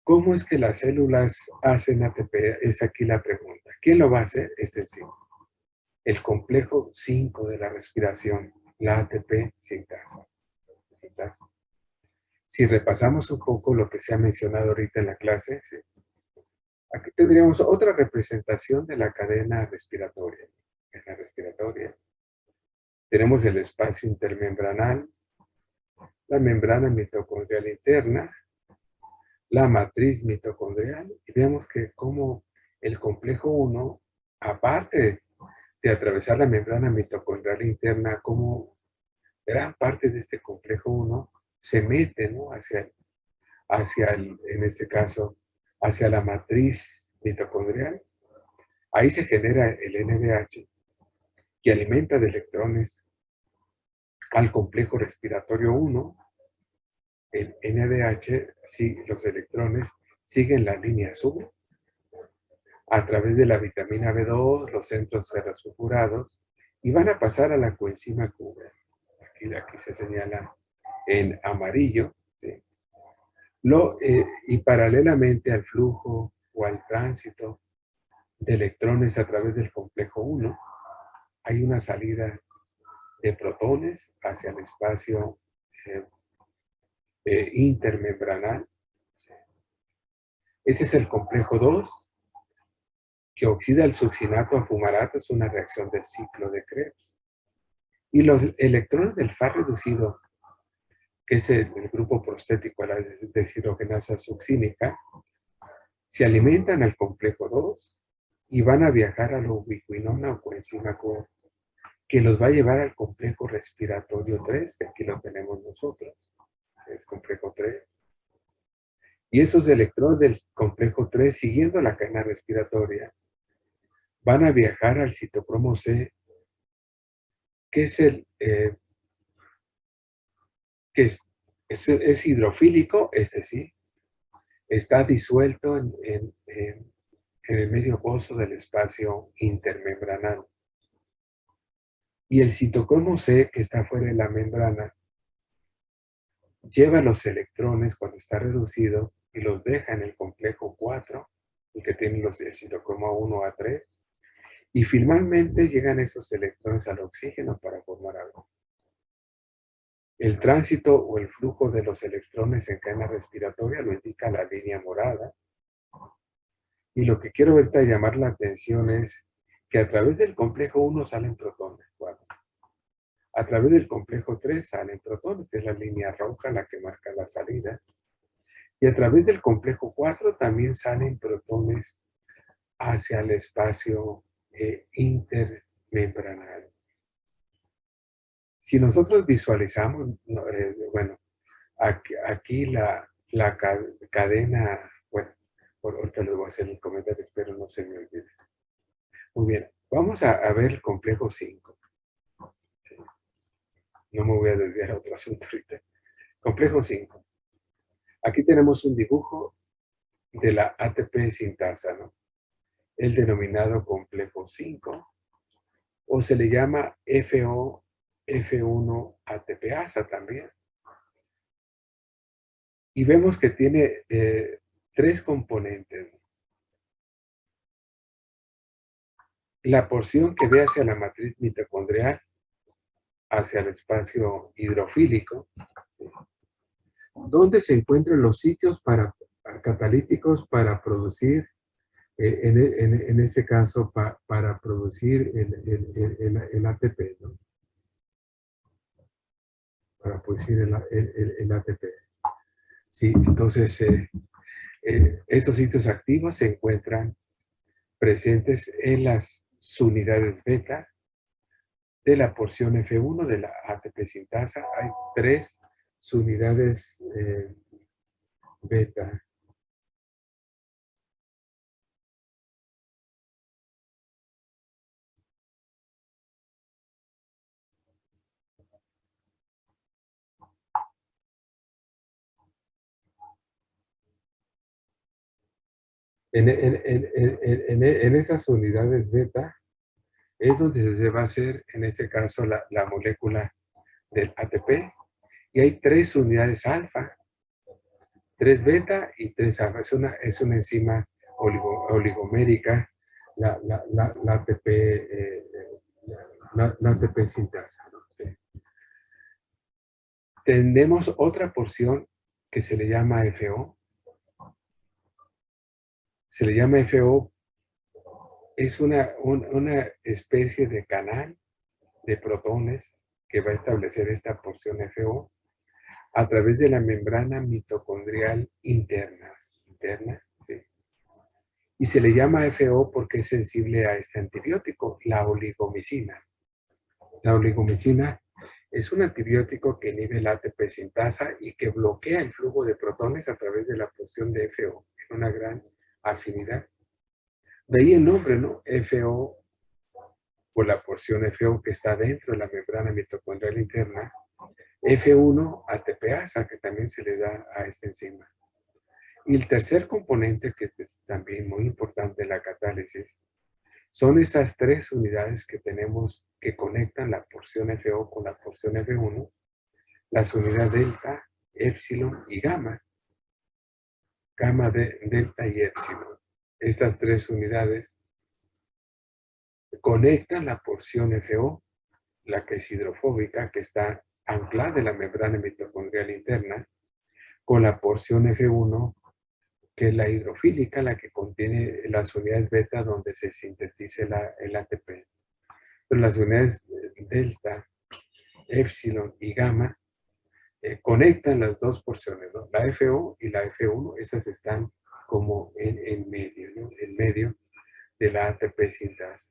¿Cómo es que las células hacen ATP? Es aquí la pregunta. ¿Quién lo va a hacer? Es decir, el complejo 5 de la respiración, la ATP sintasa. Si repasamos un poco lo que se ha mencionado ahorita en la clase, ¿sí? Aquí tendríamos otra representación de la cadena respiratoria. En la respiratoria tenemos el espacio intermembranal, la membrana mitocondrial interna, la matriz mitocondrial, y vemos que como el complejo 1, aparte de atravesar la membrana mitocondrial interna, como gran parte de este complejo 1 se mete, ¿no? En este caso, hacia la matriz mitocondrial. Ahí se genera el NADH que alimenta de electrones al complejo respiratorio 1. El NADH, los electrones siguen la línea azul a través de la vitamina B2, los centros ferrosulfurados, y van a pasar a la coenzima Q. Aquí se señala en amarillo, ¿sí? Y paralelamente al flujo o al tránsito de electrones a través del complejo 1, hay una salida de protones hacia el espacio intermembranal. Ese es el complejo 2, que oxida el succinato a fumarato, es una reacción del ciclo de Krebs. Y los electrones del Fa reducido, que es el grupo prostético a la deshidrogenasa succínica, se alimentan al complejo 2 y van a viajar a la ubiquinona o coenzima Q, que los va a llevar al complejo respiratorio 3, que aquí lo tenemos nosotros, el complejo 3. Y esos electrones del complejo 3, siguiendo la cadena respiratoria, van a viajar al citocromo C, que es hidrofílico, sí, está disuelto en el medio acuoso del espacio intermembranal. Y el citocromo C, que está fuera de la membrana, lleva los electrones cuando está reducido y los deja en el complejo 4, el que tiene los de citocromo 1 a 3, y finalmente llegan esos electrones al oxígeno para formar algo. El tránsito o el flujo de los electrones en cadena respiratoria lo indica la línea morada. Y lo que quiero ahorita llamar la atención es que a través del complejo 1 salen protones. Bueno, a través del complejo 3 salen protones, que es la línea roja la que marca la salida. Y a través del complejo 4 también salen protones hacia el espacio intermembranal. Si nosotros visualizamos, bueno, aquí la cadena, bueno, ahorita les voy a hacer el comentario, espero no se me olvide. Muy bien, vamos a ver el complejo 5. Sí. No me voy a desviar a otro asunto ahorita. Complejo 5. Aquí tenemos un dibujo de la ATP sintasa, ¿no? El denominado complejo 5, o se le llama F1 ATPasa también. Y vemos que tiene 3 componentes. La porción que ve hacia la matriz mitocondrial, hacia el espacio hidrofílico, ¿sí? Donde se encuentran los sitios catalíticos para producir, en ese caso, para producir el ATP, ¿no? Para producir el ATP. Sí, entonces, estos sitios activos se encuentran presentes en las unidades beta de la porción F1 de la ATP sintasa. Hay 3 unidades beta. En esas unidades beta es donde se va a hacer, en este caso, la molécula del ATP. Y hay 3 unidades alfa, 3 beta y 3 alfa. Es una enzima oligomérica, la ATP, la ATP sintasa, ¿no? Sí. Tenemos otra porción que se le llama FO. Se le llama FO, es una especie de canal de protones que va a establecer esta porción FO a través de la membrana mitocondrial interna, ¿sí? Y se le llama FO porque es sensible a este antibiótico, la oligomicina. La oligomicina es un antibiótico que inhibe la ATP sintasa y que bloquea el flujo de protones a través de la porción de FO, en una gran afinidad. De ahí el nombre, ¿no? FO, por la porción FO que está dentro de la membrana mitocondrial interna. F1 ATPasa, que también se le da a esta enzima. Y el tercer componente, que es también muy importante en la catálisis, son esas 3 unidades que tenemos que conectan la porción FO con la porción F1, las unidades delta, épsilon y gamma. Gamma, delta y épsilon. Estas 3 unidades conectan la porción FO, la que es hidrofóbica, que está anclada en la membrana mitocondrial interna, con la porción F1, que es la hidrofílica, la que contiene las unidades beta donde se sintetiza el ATP. Pero las unidades delta, épsilon y gamma conectan las 2 porciones, ¿no? La FO y la F1, esas están como en medio, ¿no? En medio de la ATP sintasa.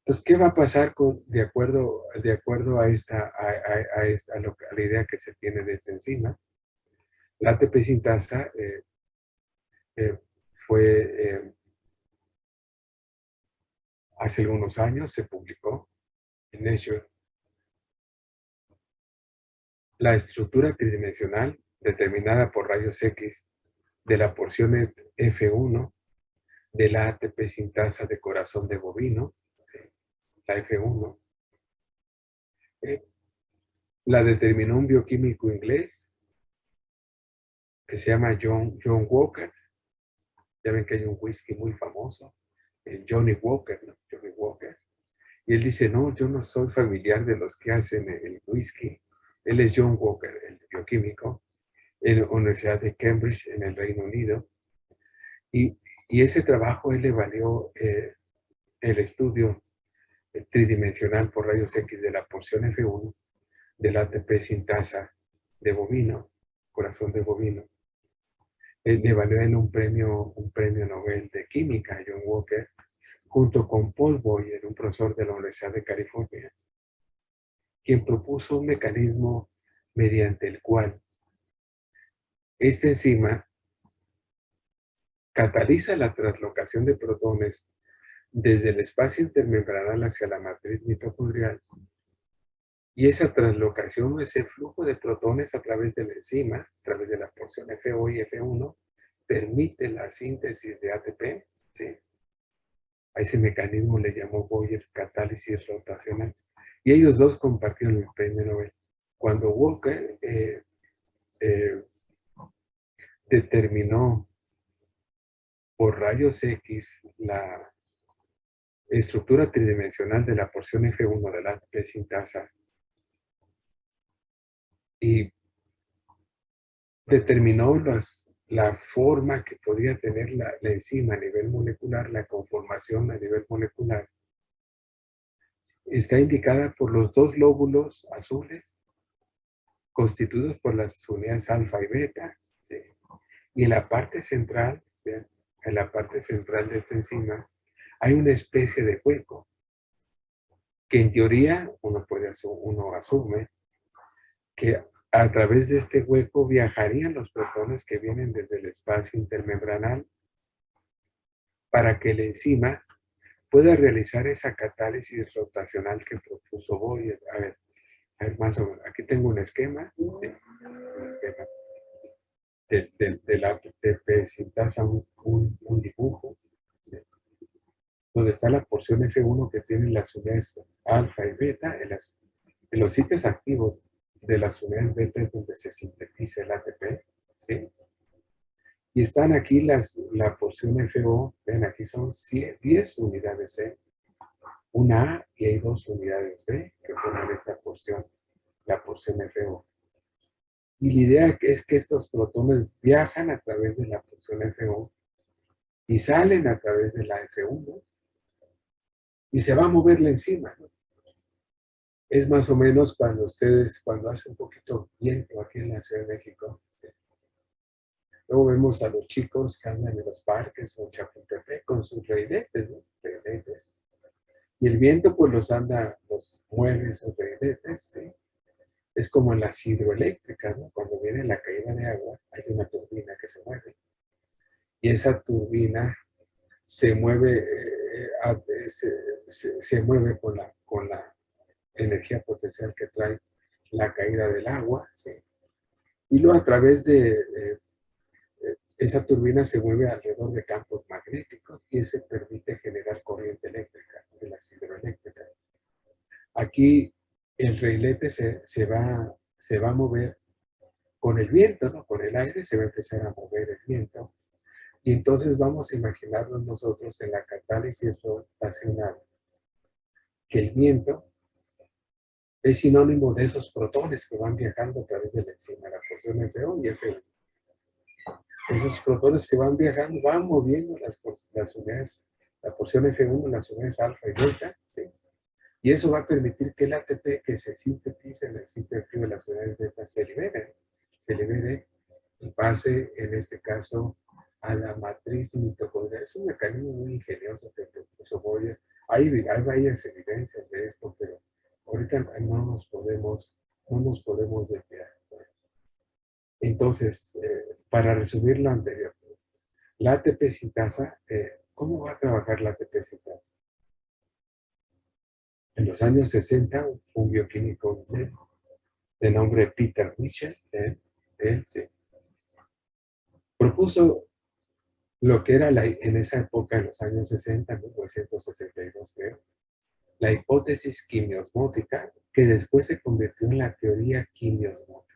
Entonces, ¿qué va a pasar de acuerdo a la idea que se tiene de esta enzima? La ATP sintasa fue hace algunos años, se publicó en Nature. La estructura tridimensional determinada por rayos X de la porción F1 de la ATP sintasa de corazón de bovino, ¿sí? La F1, la determinó un bioquímico inglés que se llama John Walker. Ya ven que hay un whisky muy famoso, el Johnny Walker, ¿no? Johnny Walker. Y él dice, no, yo no soy familiar de los que hacen el whisky. Él es John Walker, el bioquímico, en la Universidad de Cambridge, en el Reino Unido. Y ese trabajo él le valió el estudio tridimensional por rayos X de la porción F1 del ATP sintasa de bovino, corazón de bovino. Le valió en un premio Nobel de Química, John Walker, junto con Paul Boyer, un profesor de la Universidad de California, quien propuso un mecanismo mediante el cual esta enzima cataliza la translocación de protones desde el espacio intermembranal hacia la matriz mitocondrial. Y esa translocación, ese flujo de protones a través de la enzima, a través de la porción FO y F1, permite la síntesis de ATP. ¿Sí? A ese mecanismo le llamó Boyer catálisis rotacional. Y ellos dos compartieron el premio Nobel. Cuando Walker determinó por rayos X la estructura tridimensional de la porción F1 de la ATP sintasa y determinó la forma que podía tener la enzima a nivel molecular, la conformación a nivel molecular, está indicada por los dos lóbulos azules constituidos por las unidades alfa y beta, ¿sí? Y en la parte central, ¿sí? En la parte central de esta enzima, hay una especie de hueco que en teoría uno asume que a través de este hueco viajarían los protones que vienen desde el espacio intermembranal para que la enzima pueda realizar esa catálisis rotacional que propuso Boyer. A ver, más o menos. Aquí tengo un esquema, ¿sí? Un esquema de la ATP sintasa, un dibujo, ¿sí? Donde está la porción F1 que tiene las unidades alfa y beta en los sitios activos de las unidades beta es donde se sintetiza el ATP, ¿sí? Y están aquí la porción FO, ven, aquí son 10 unidades C, una A y hay 2 unidades B que forman esta porción, la porción FO. Y la idea es que estos protones viajan a través de la porción FO y salen a través de la F1 y se va a mover la enzima, ¿no? Es más o menos cuando hace un poquito viento aquí en la Ciudad de México. Luego vemos a los chicos que andan en los parques o en Chapultepec con sus reinetes, ¿no? Reinetes. Y el viento pues los mueve esos reinetes, ¿sí? Es como en las hidroeléctricas, ¿no? Cuando viene la caída de agua, hay una turbina que se mueve. Y esa turbina se mueve, se mueve con la energía potencial que trae la caída del agua, ¿sí? Y luego a través de esa turbina se mueve alrededor de campos magnéticos y eso permite generar corriente eléctrica de las hidroeléctricas. Aquí el reilete se va a mover con el viento, ¿no? Con el aire se va a empezar a mover el viento. Y entonces vamos a imaginarnos nosotros en la catálisis rotacional que el viento es sinónimo de esos protones que van viajando a través de la enzima, la porción F1 y F1. Esos protones que van viajando van moviendo las unidades, la porción F1, las unidades alfa y beta, ¿sí? Y eso va a permitir que el ATP que se sintetiza en el sitio activo de las unidades beta se libere y pase, en este caso, a la matriz mitocondrial. Es un mecanismo muy ingenioso que propuso Boyer. Hay varias evidencias de esto, pero ahorita no nos podemos desviar. Entonces, para resumir lo anterior, la ATP sintasa, ¿cómo va a trabajar la ATP sintasa? En los años 60, un bioquímico inglés de nombre Peter Mitchell, él propuso lo que era en esa época, en los años 60, 1962 creo, la hipótesis quimiosmótica, que después se convirtió en la teoría quimiosmótica.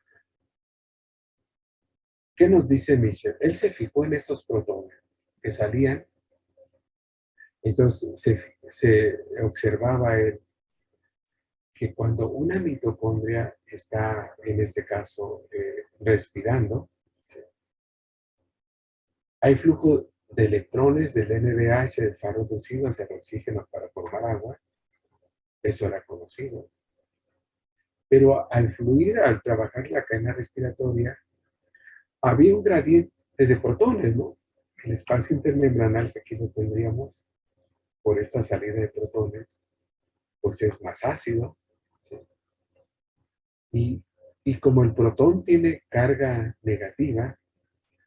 ¿Qué nos dice Michel? Él se fijó en estos protones que salían, entonces se observaba él que cuando una mitocondria está, en este caso, respirando, ¿sí? Hay flujo de electrones del NaDH, del faro inducido hacia el oxígeno para formar agua. Eso era conocido. Pero al fluir, al trabajar la cadena respiratoria, había un gradiente de protones, ¿no? El espacio intermembranal que aquí lo tendríamos por esta salida de protones, pues es más ácido, ¿sí? Y como el protón tiene carga negativa,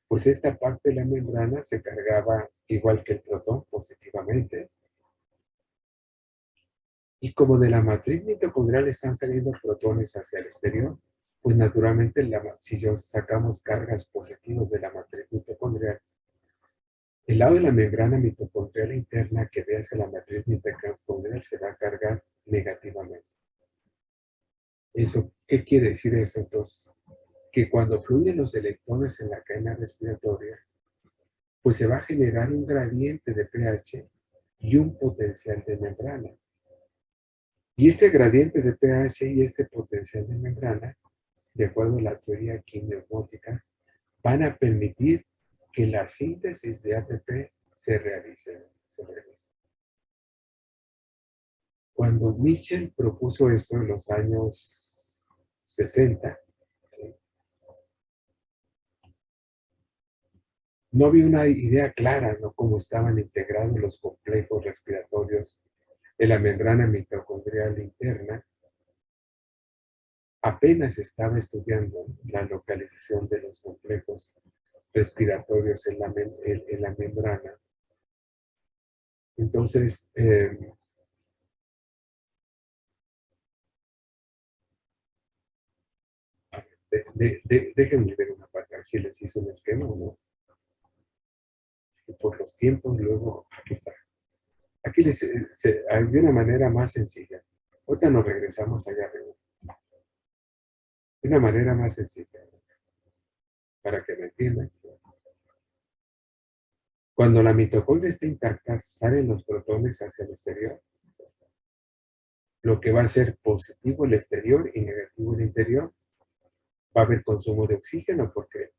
pues esta parte de la membrana se cargaba igual que el protón positivamente. Y como de la matriz mitocondrial están saliendo protones hacia el exterior, pues naturalmente si sacamos cargas positivas de la matriz mitocondrial, el lado de la membrana mitocondrial interna que ve hacia la matriz mitocondrial se va a cargar negativamente. ¿Qué quiere decir eso entonces? Que cuando fluyen los electrones en la cadena respiratoria, pues se va a generar un gradiente de pH y un potencial de membrana. Y este gradiente de pH y este potencial de membrana, de acuerdo a la teoría quimiosmótica, van a permitir que la síntesis de ATP se realice. Cuando Mitchell propuso esto en los años 60, ¿sí? No había una idea clara, ¿no?, cómo estaban integrados los complejos respiratorios de la membrana mitocondrial interna. Apenas estaba estudiando la localización de los complejos respiratorios en la membrana. Entonces, déjenme ver una parte, si les hice un esquema o no. Por los tiempos, luego, aquí está. Aquí de una manera más sencilla. Ahorita nos regresamos allá arriba. De una manera más sencilla, para que me entiendan. Cuando la mitocondria está intacta, salen los protones hacia el exterior. Lo que va a ser positivo el exterior y negativo el interior. Va a haber consumo de oxígeno porque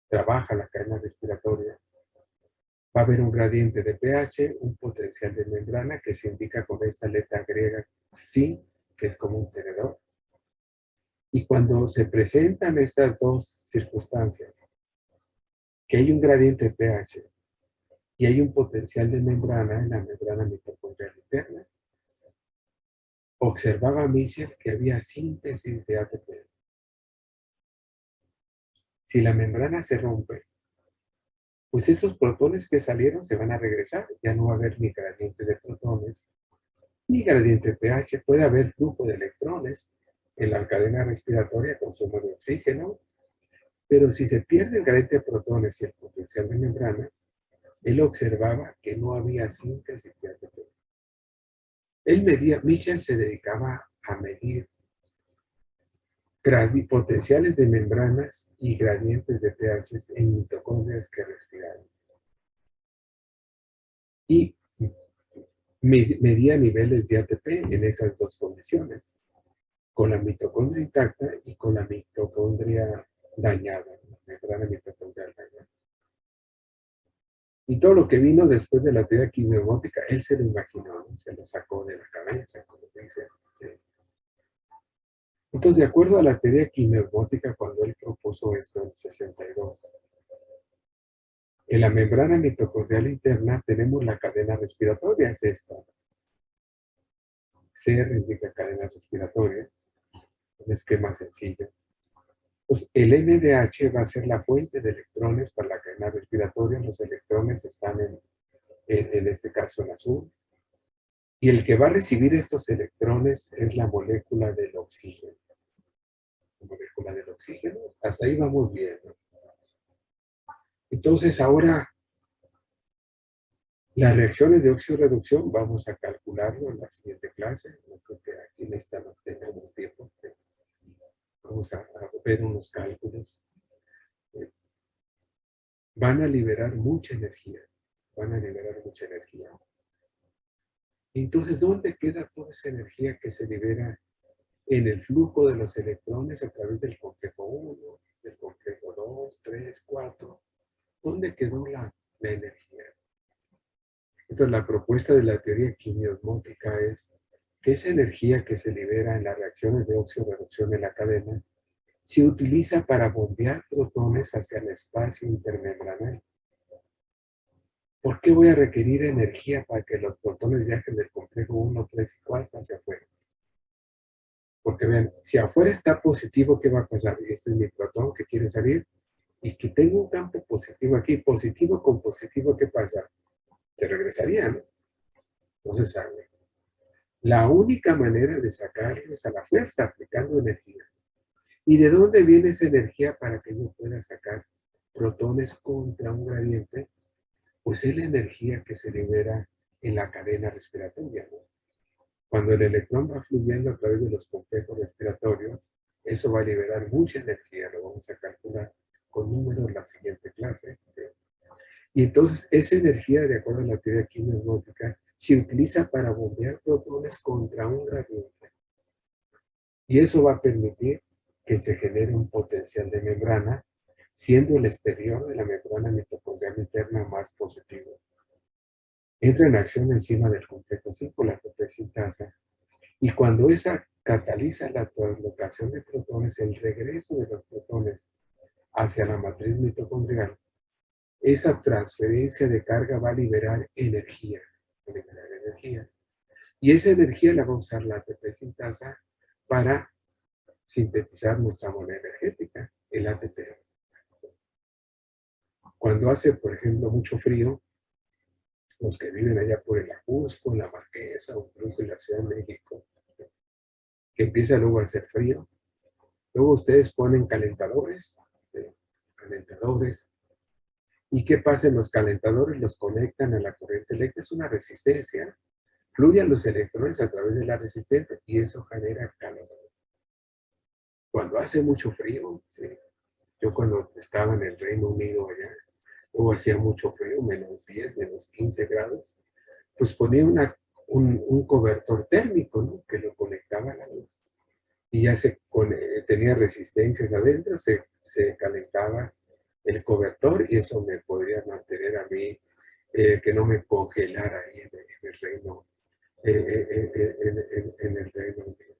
trabaja la cadena respiratoria. Va a haber un gradiente de pH, un potencial de membrana que se indica con esta letra griega psi, que es como un tenedor. Y cuando se presentan estas dos circunstancias, que hay un gradiente de pH y hay un potencial de membrana en la membrana mitocondrial interna, observaba Michel que había síntesis de ATP. Si la membrana se rompe, pues esos protones que salieron se van a regresar. Ya no va a haber ni gradiente de protones, ni gradiente de pH. Puede haber flujo de electrones en la cadena respiratoria, consumo de oxígeno, pero si se pierde el gradiente de protones y el potencial de membrana, él observaba que no había síntesis de ATP. Michel se dedicaba a medir potenciales de membranas y gradientes de pH en mitocondrias que respiraban. Y medía niveles de ATP en esas dos condiciones, con la mitocondria intacta y con la mitocondria dañada, la membrana mitocondrial dañada. Y todo lo que vino después de la teoría quimiosmótica, él se lo imaginó, ¿no? Se lo sacó de la cabeza, como dice. ¿Sí? Entonces, de acuerdo a la teoría quimiosmótica, cuando él propuso esto en 62, en la membrana mitocondrial interna tenemos la cadena respiratoria, es esta. CR indica cadena respiratoria, un esquema sencillo. Pues el NaDH va a ser la fuente de electrones para la cadena respiratoria. Los electrones están en este caso en azul. Y el que va a recibir estos electrones es la molécula del oxígeno. La molécula del oxígeno. Hasta ahí vamos bien, ¿no? Entonces ahora, las reacciones de óxido-reducción vamos a calcularlo en la siguiente clase. No creo que aquí en esta no tengamos tiempo. Vamos a ver unos cálculos. van a liberar mucha energía. Van a liberar mucha energía. Entonces, ¿dónde queda toda esa energía que se libera en el flujo de los electrones a través del complejo 1, del complejo 2, 3, 4? ¿Dónde quedó la energía? Entonces, la propuesta de la teoría quimiosmótica es que esa energía que se libera en las reacciones de óxido-reducción en la cadena se utiliza para bombear protones hacia el espacio intermembranal. ¿Por qué voy a requerir energía para que los protones viajen del complejo 1, 3 y 4 hacia afuera? Porque vean, si afuera está positivo, ¿qué va a pasar? Este es mi protón que quiere salir y que tengo un campo positivo aquí. Positivo con positivo, ¿qué pasa? Se regresaría, ¿no? No se sabe. La única manera de sacarlo es a la fuerza, aplicando energía. ¿Y de dónde viene esa energía para que yo pueda sacar protones contra un gradiente? Pues es la energía que se libera en la cadena respiratoria, ¿no? Cuando el electrón va fluyendo a través de los complejos respiratorios, eso va a liberar mucha energía. Lo vamos a calcular con números en la siguiente clase, ¿sí? Y entonces esa energía, de acuerdo a la teoría quimiosmótica, se utiliza para bombear protones contra un gradiente. Y eso va a permitir que se genere un potencial de membrana, siendo el exterior de la membrana mitocondrial interna más positivo. Entra en acción encima del complejo 5, la ATP sintasa, y cuando esa cataliza la translocación de protones, el regreso de los protones hacia la matriz mitocondrial, esa transferencia de carga va a liberar energía. Y esa energía la va a usar la ATP sintasa para sintetizar nuestra moneda energética, el ATP. Cuando hace, por ejemplo, mucho frío, los que viven allá por el Ajusco, en la Marquesa o incluso en la Ciudad de México, que empieza luego a hacer frío, luego ustedes ponen calentadores, ¿y qué pasa en los calentadores? Los conectan a la corriente eléctrica, es una resistencia, fluyen los electrones a través de la resistencia y eso genera calor. Cuando hace mucho frío, ¿sí? Yo cuando estaba en el Reino Unido allá, luego hacía mucho frío, menos 10, menos 15 grados, pues ponía un cobertor térmico, ¿no? Que lo conectaba a la luz. Y ya tenía resistencias adentro, se calentaba el cobertor y eso me podría mantener a mí, que no me congelara ahí en el Reino, en el Reino Unido.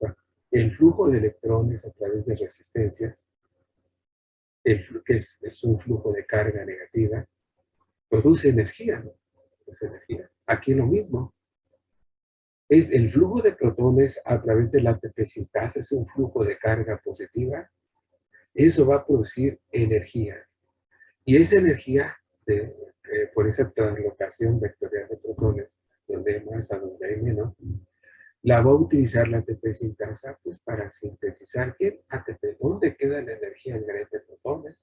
Bueno, el flujo de electrones a través de resistencia, que es un flujo de carga negativa, produce energía, ¿no? Produce energía. Aquí lo mismo. Es el flujo de protones a través de la ATP sintasa, es un flujo de carga positiva. Eso va a producir energía. Y esa energía, por esa translocación vectorial de protones, donde hay más a donde hay menos, la va a utilizar la ATP sintasa pues, para sintetizar ¿qué? ATP. ¿Dónde queda la energía en gradiente de protones?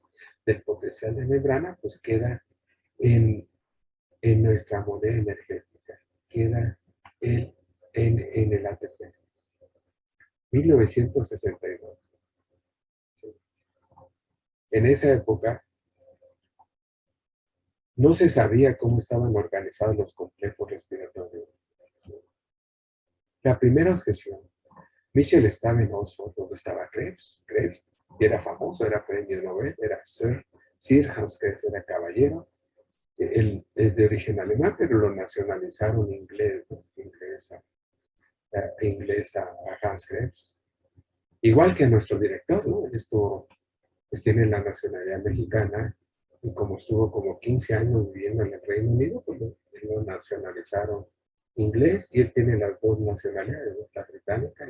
Del potencial de membrana, pues queda en nuestra moneda energética. Queda en el ATP. 1962. Sí. En esa época no se sabía cómo estaban organizados los complejos respiratorios. Sí. La primera objeción, Michel estaba en Oxford, donde estaba Krebs, que era famoso, era premio Nobel, era Sir Hans Krebs, era caballero. Él es de origen alemán, pero lo nacionalizaron inglés, ¿no? Inglés a Hans Krebs. Igual que a nuestro director, ¿no? Esto pues tiene la nacionalidad mexicana y como estuvo como 15 años viviendo en el Reino Unido, pues lo nacionalizaron inglés y él tiene las dos nacionalidades, la británica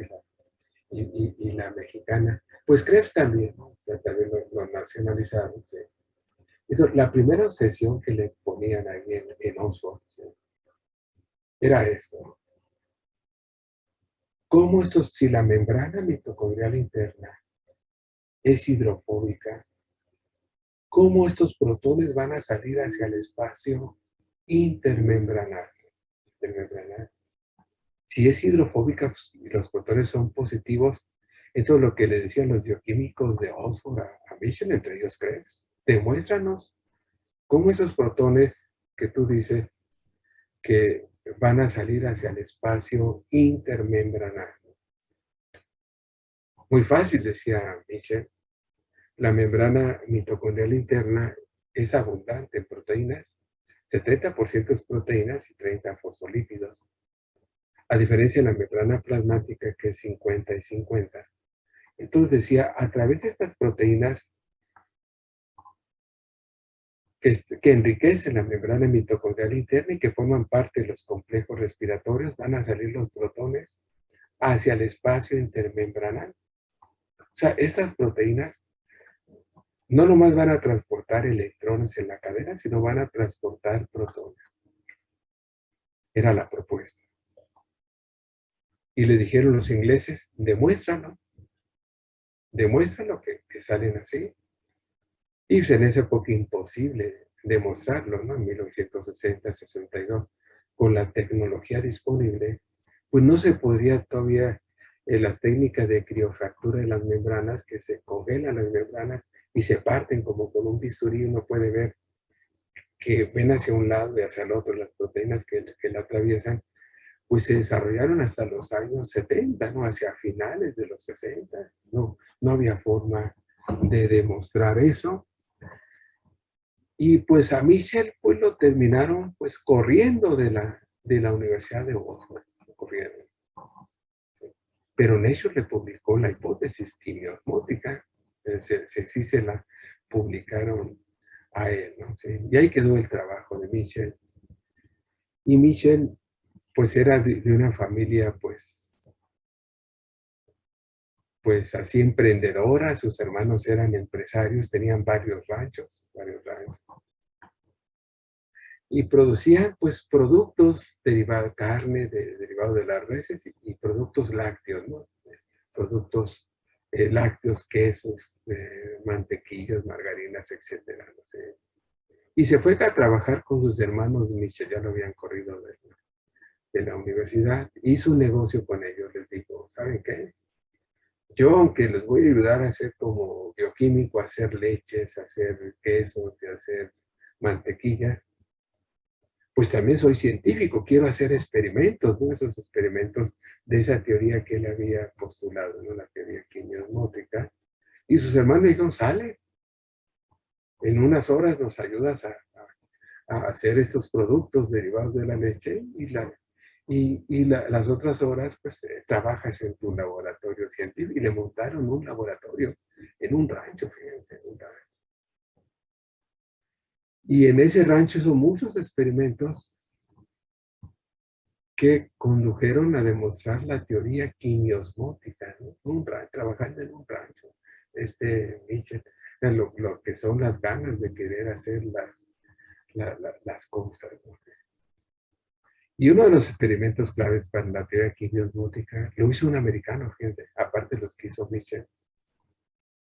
y la mexicana. Pues Krebs también, ¿no? También lo nacionalizaron, sí. Entonces, la primera obsesión que le ponían ahí en Oxford, ¿sí? Era esto. ¿Cómo esto, si la membrana mitocondrial interna es hidrofóbica, cómo estos protones van a salir hacia el espacio intermembranal? Si es hidrofóbica pues, y los protones son positivos, esto es lo que le decían los bioquímicos de Oxford a Michel, entre ellos Krebs. Demuéstranos cómo esos protones que tú dices que van a salir hacia el espacio intermembranal. Muy fácil, decía Michel. La membrana mitocondrial interna es abundante en proteínas. 70% es proteínas y 30 fosfolípidos. A diferencia de la membrana plasmática, que es 50 y 50. Entonces decía, a través de estas proteínas que enriquecen la membrana mitocondrial interna y que forman parte de los complejos respiratorios, van a salir los protones hacia el espacio intermembranal. O sea, estas proteínas no nomás van a transportar electrones en la cadena, sino van a transportar protones. Era la propuesta. Y le dijeron los ingleses, demuéstralo que salen así. Y pues en esa época imposible demostrarlo, ¿no? En 1960, 62, con la tecnología disponible, pues no se podría todavía, las técnicas de criofractura de las membranas, que se congelan las membranas y se parten como con un bisturí, uno puede ver que ven hacia un lado y hacia el otro las proteínas que la atraviesan, pues se desarrollaron hasta los años 70, ¿no? Hacia finales de los 60. No había forma de demostrar eso. Y pues a Michel pues lo terminaron pues corriendo de la Universidad de Oxford, corriendo. Pero Nature le publicó la hipótesis quimiosmótica, sí se la publicaron a él, ¿no? Sí, y ahí quedó el trabajo de Michel. Y Michel pues era de una familia pues así emprendedora, sus hermanos eran empresarios, tenían varios ranchos. Y producían pues productos derivados, carne, derivado de las reses y productos lácteos, ¿no? Productos lácteos, quesos, mantequillas, margarinas, etcétera, ¿no? Sí. Y se fue a trabajar con sus hermanos Michel, ya lo habían corrido de la universidad, hizo un negocio con ellos, les dijo, ¿saben qué? Yo, aunque les voy a ayudar a hacer como bioquímico, a hacer leches, a hacer quesos, a hacer mantequilla, pues también soy científico, quiero hacer experimentos, ¿no? Esos experimentos de esa teoría que él había postulado, ¿no? La teoría quimiosmótica. Y sus hermanos dijeron, sale, en unas horas nos ayudas a hacer estos productos derivados de la leche y las otras horas, pues, trabajas en tu laboratorio científico. Y le montaron un laboratorio en un rancho, fíjense, en un rancho. Y en ese rancho hizo muchos experimentos que condujeron a demostrar la teoría quimiosmótica, ¿no? Trabajando en un rancho. Michel, lo que son las ganas de querer hacer las cosas, ¿no? Y uno de los experimentos claves para la teoría quimiosmótica lo hizo un americano, fíjense, aparte de los que hizo Michel.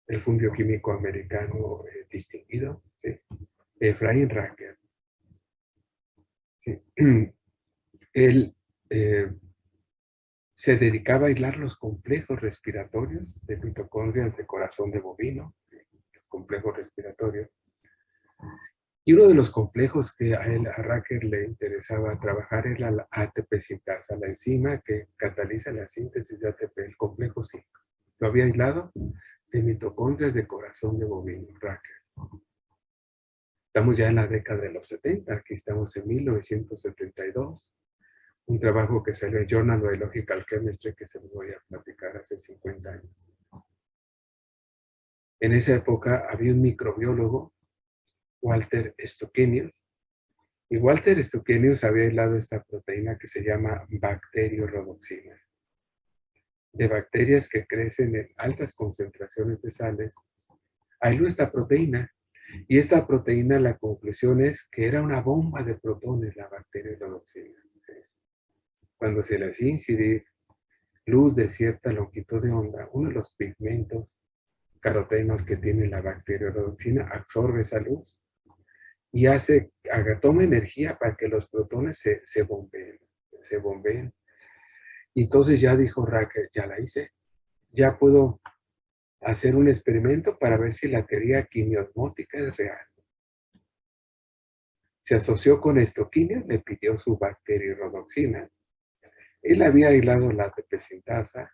Él fue un bioquímico americano distinguido, ¿sí? Efraín Racker. ¿Sí? Él se dedicaba a aislar los complejos respiratorios de mitocondrias de corazón de bovino, ¿sí? Los complejos respiratorios. Y uno de los complejos que a Racker le interesaba trabajar era la ATP sintasa, la enzima que cataliza la síntesis de ATP, el complejo 5. Lo había aislado de mitocondrias de corazón de bovino, Racker. Estamos ya en la década de los 70, aquí estamos en 1972. Un trabajo que salió en Journal Biological Chemistry que se los voy a platicar hace 50 años. En esa época había un microbiólogo, Walter Stokenius, y Walter Stokenius había aislado esta proteína que se llama bacteriorrodoxina, de bacterias que crecen en altas concentraciones de sales. Aisló esta proteína, y esta proteína, la conclusión es que era una bomba de protones, la bacteriorrodoxina. Cuando se le hacía incidir luz de cierta longitud de onda, uno de los pigmentos carotenos que tiene la bacteriorrodoxina absorbe esa luz y toma energía para que los protones se bombeen. Y entonces ya dijo Racker, ya la hice, ya puedo hacer un experimento para ver si la teoría quimiosmótica es real. se asoció con Estoquíneo, le pidió su bacterirodoxina. Él había aislado la ATP sintasa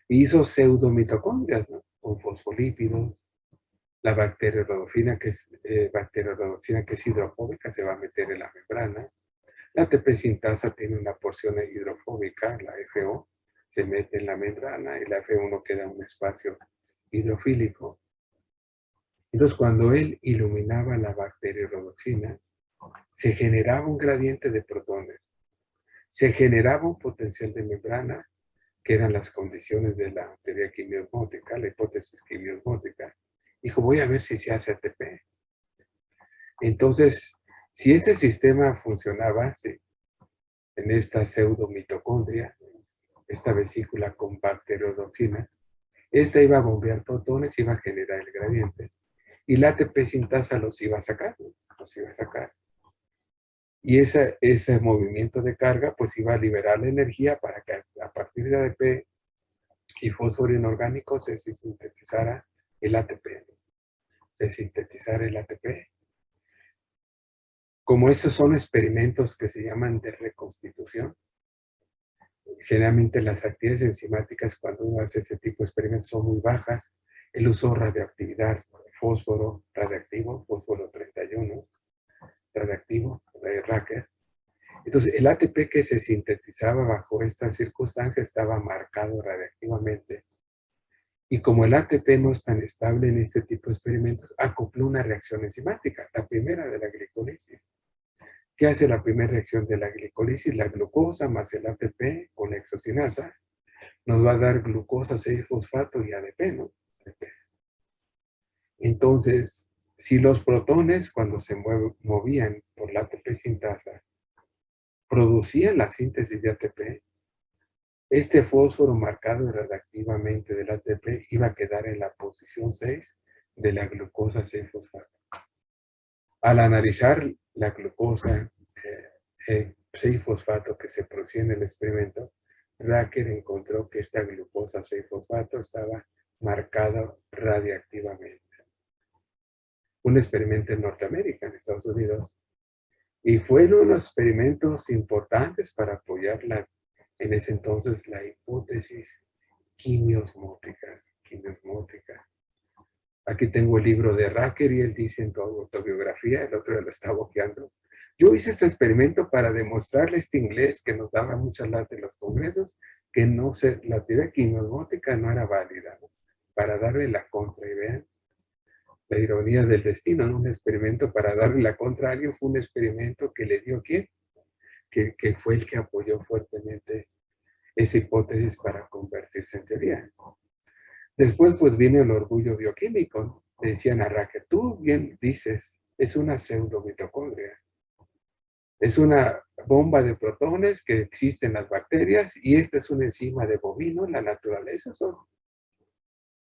y hizo pseudomitocondrias, ¿no? Con fosfolípidos. La bacterirodoxina, bacterirodoxina que es hidrofóbica, se va a meter en la membrana. La ATP sintasa tiene una porción hidrofóbica, la FO, se mete en la membrana y la F1 queda en un espacio hidrofílico. Entonces, cuando él iluminaba la bacterirodoxina, se generaba un gradiente de protones, se generaba un potencial de membrana, que eran las condiciones de la teoría quimiosmótica, la hipótesis quimiosmótica. Dijo, voy a ver si se hace ATP. Entonces, si este sistema funcionaba, sí, en esta pseudomitocondria, esta vesícula con bacterirodoxina, esta iba a bombear protones, iba a generar el gradiente, y la ATP sintasa los iba a sacar, los iba a sacar. Y ese movimiento de carga, pues iba a liberar la energía para que a partir de ADP y fósforo inorgánico se sintetizara el ATP. Se sintetizara el ATP. Como esos son experimentos que se llaman de reconstitución, generalmente las actividades enzimáticas cuando uno hace ese tipo de experimentos son muy bajas. El uso de radioactividad, fósforo radiactivo, fósforo 31, radiactivo, de Racker. Entonces, el ATP que se sintetizaba bajo estas circunstancias estaba marcado radiactivamente. Y como el ATP no es tan estable en este tipo de experimentos, acopló una reacción enzimática, la primera de la glicolisis. ¿Qué hace la primera reacción de la glicolisis? La glucosa más el ATP con exocinasa nos va a dar glucosa, 6-fosfato y ADP, ¿no? Entonces, si los protones cuando se movían por la ATP sintasa producían la síntesis de ATP, este fósforo marcado radiactivamente del ATP iba a quedar en la posición 6 de la glucosa 6-fosfato. Al analizar la glucosa 6-fosfato que se producía en el experimento, Racker encontró que esta glucosa 6-fosfato estaba marcada radiactivamente. Un experimento en Norteamérica, en Estados Unidos, y fueron unos experimentos importantes para apoyar en ese entonces la hipótesis quimiosmótica. Aquí tengo el libro de Racker y él dice en su autobiografía, el otro lo está boqueando. Yo hice este experimento para demostrarle este inglés que nos daba muchas lata en los congresos, que la teoría quimiosmótica no era válida, ¿no? Para darle la contra, y vean la ironía del destino, ¿no? Un experimento para darle la contra a alguien fue un experimento que le dio ¿quién? Que fue el que apoyó fuertemente esa hipótesis para convertirse en teoría. Después pues viene el orgullo bioquímico, ¿no? Le decían a Racker, tú bien dices, es una pseudomitocondria. Es una bomba de protones que existe en las bacterias y esta es una enzima de bovino en la naturaleza. Eso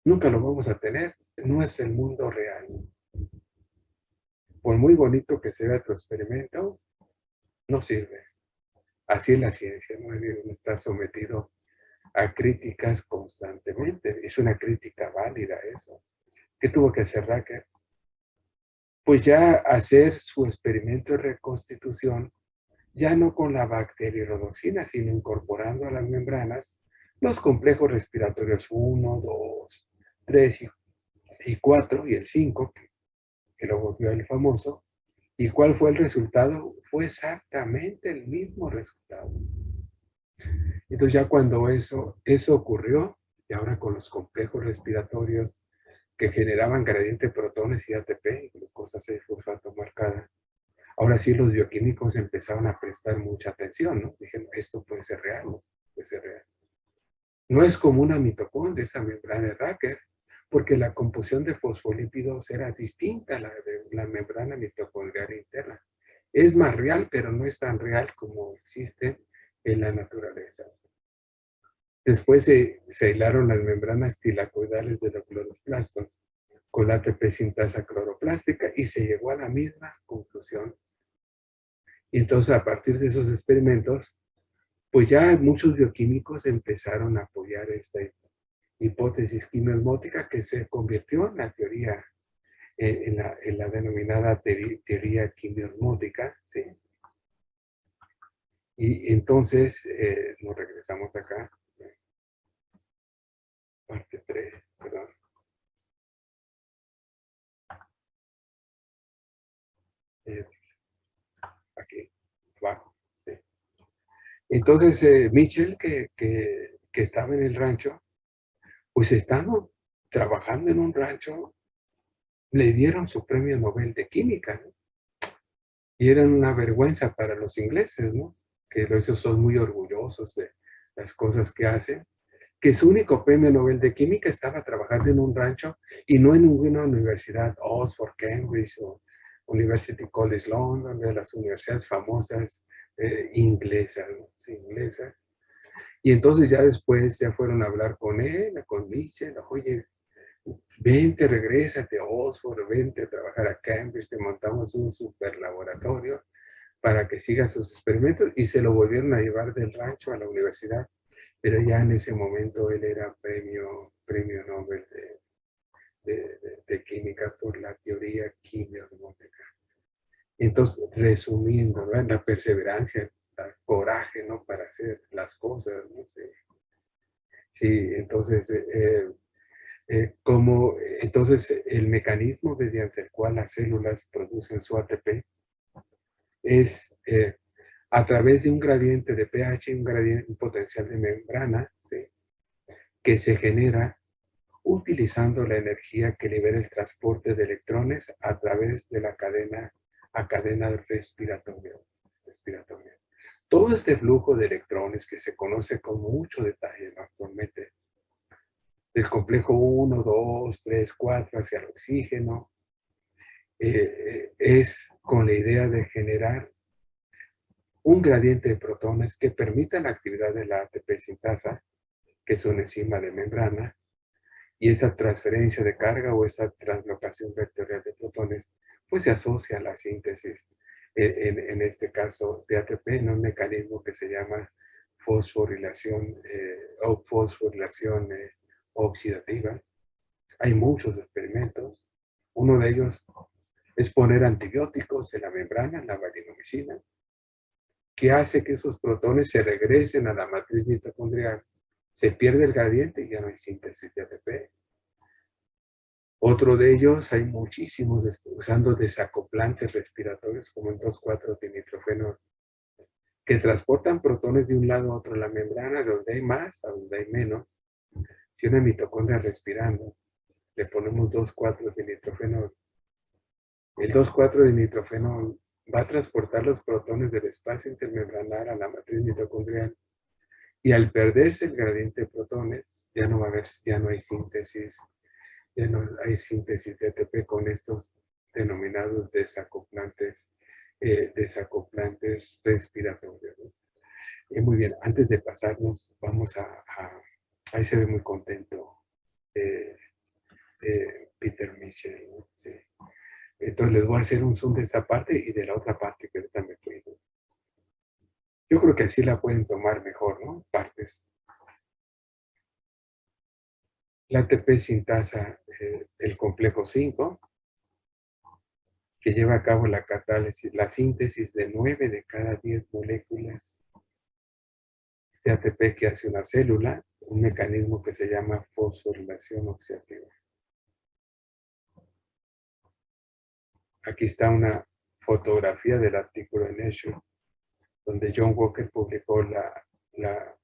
nunca lo vamos a tener. No es el mundo real. Por muy bonito que sea tu experimento, no sirve. Así es la ciencia, ¿no? Está sometido a críticas constantemente. Es una crítica válida eso. ¿Qué tuvo que hacer Racker? Pues ya hacer su experimento de reconstitución, ya no con la bacterirodoxina, sino incorporando a las membranas los complejos respiratorios 1, 2, 3 y 4 y el 5, que lo volvió el famoso. ¿Y cuál fue el resultado? Fue exactamente el mismo resultado. Entonces ya cuando eso ocurrió, y ahora con los complejos respiratorios que generaban gradiente de protones y ATP, glucosa 6-fosfato marcada, ahora sí los bioquímicos empezaron a prestar mucha atención, ¿no? Dijeron, esto puede ser real, ¿no? Puede ser real. No es como una mitocondria, esa membrana de Racker, porque la composición de fosfolípidos era distinta a la de la membrana mitocondrial interna. Es más real, pero no es tan real como existe en la naturaleza. Después se aislaron las membranas tilacoidales de los cloroplastos con la ATP sintasa cloroplástica y se llegó a la misma conclusión. Y entonces a partir de esos experimentos, pues ya muchos bioquímicos empezaron a apoyar esta hipótesis quimiosmótica que se convirtió en en la denominada teoría quimiosmótica, ¿sí? Y entonces nos regresamos acá. Parte 3, perdón. Aquí, abajo. ¿Sí? Entonces, Mitchell, que estaba en el rancho, pues estando trabajando en un rancho, le dieron su premio Nobel de Química, ¿no? Y era una vergüenza para los ingleses, ¿no? Que esos son muy orgullosos de las cosas que hacen. Que su único premio Nobel de Química estaba trabajando en un rancho y no en ninguna universidad, Oxford, Cambridge o University College London, de las universidades famosas inglesas, ¿no? Sí, inglesas. Y entonces ya después ya fueron a hablar con él, con Mitchell, oye, vente, regrésate a Oxford, vente a trabajar a Cambridge, te montamos un super laboratorio para que sigas tus experimentos, y se lo volvieron a llevar del rancho a la universidad, pero ya en ese momento él era premio Nobel de Química por la teoría quimiosmótica. Entonces, resumiendo, ¿verdad? La perseverancia, el coraje, ¿no? Para hacer las cosas, ¿no? Sí, sí, entonces, entonces el mecanismo mediante el cual las células producen su ATP es a través de un gradiente de pH, un potencial de membrana, ¿sí? Que se genera utilizando la energía que libera el transporte de electrones a través de la cadena respiratoria. Todo este flujo de electrones que se conoce con mucho detalle, ¿no? Actualmente, del complejo 1, 2, 3, 4 hacia el oxígeno, es con la idea de generar un gradiente de protones que permita la actividad de la ATP sintasa, que es una enzima de membrana, y esa transferencia de carga o esa translocación vectorial de protones, pues se asocia a la síntesis, en este caso de ATP, en un mecanismo que se llama fosforilación oxidativa. Hay muchos experimentos. Uno de ellos es poner antibióticos en la membrana, la vaginomicina, que hace que esos protones se regresen a la matriz mitocondrial. Se pierde el gradiente y ya no hay síntesis de ATP. Otro de ellos, hay muchísimos usando desacoplantes respiratorios como el 2,4-dinitrofenol, que transportan protones de un lado a otro en la membrana, donde hay más, a donde hay menos. Si una mitocondria respirando, le ponemos 2,4-dinitrofenol. El 2,4-dinitrofenol va a transportar los protones del espacio intermembranar a la matriz mitocondrial, y al perderse el gradiente de protones, ya no hay síntesis. Ya no hay síntesis de ATP con estos denominados desacoplantes respiratorios, ¿no? Muy bien, antes de pasarnos, vamos ahí se ve muy contento Peter Mitchell, ¿no? Sí. Entonces les voy a hacer un zoom de esta parte y de la otra parte que ahorita me cuido. Yo creo que así la pueden tomar mejor, ¿no? Partes. La ATP sintasa, el complejo 5, que lleva a cabo la catálisis, la síntesis de 9 de cada 10 moléculas de ATP que hace una célula, un mecanismo que se llama fosforilación oxidativa. Aquí está una fotografía del artículo de Nature, donde John Walker publicó la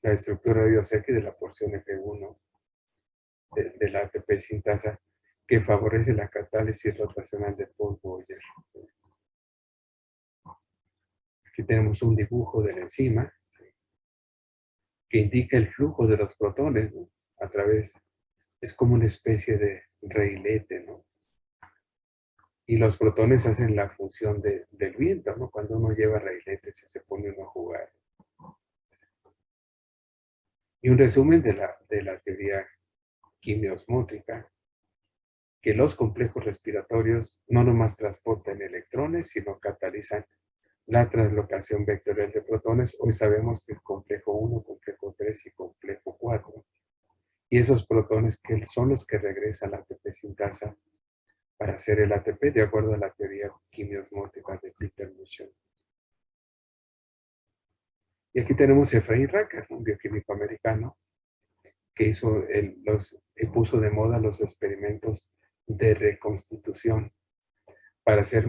estructura de Bioseki de la porción F1 de la ATP sintasa, que favorece la catálisis rotacional de Paul Boyer. Aquí tenemos un dibujo de la enzima que indica el flujo de los protones, ¿no? A través, es como una especie de reilete, ¿no? Y los protones hacen la función del viento, ¿no? Cuando uno lleva reiletes y se pone uno a jugar. Y un resumen de la teoría quimiosmótica, que los complejos respiratorios no nomás transportan electrones, sino catalizan la translocación vectorial de protones. Hoy sabemos que el complejo 1, complejo 3 y complejo 4. Y esos protones que son los que regresan a la ATP sintasa, para hacer el ATP de acuerdo a la teoría quimiosmótica de Peter Michel. Y aquí tenemos a Efraín Racker, un bioquímico americano, que puso de moda los experimentos de reconstitución para hacer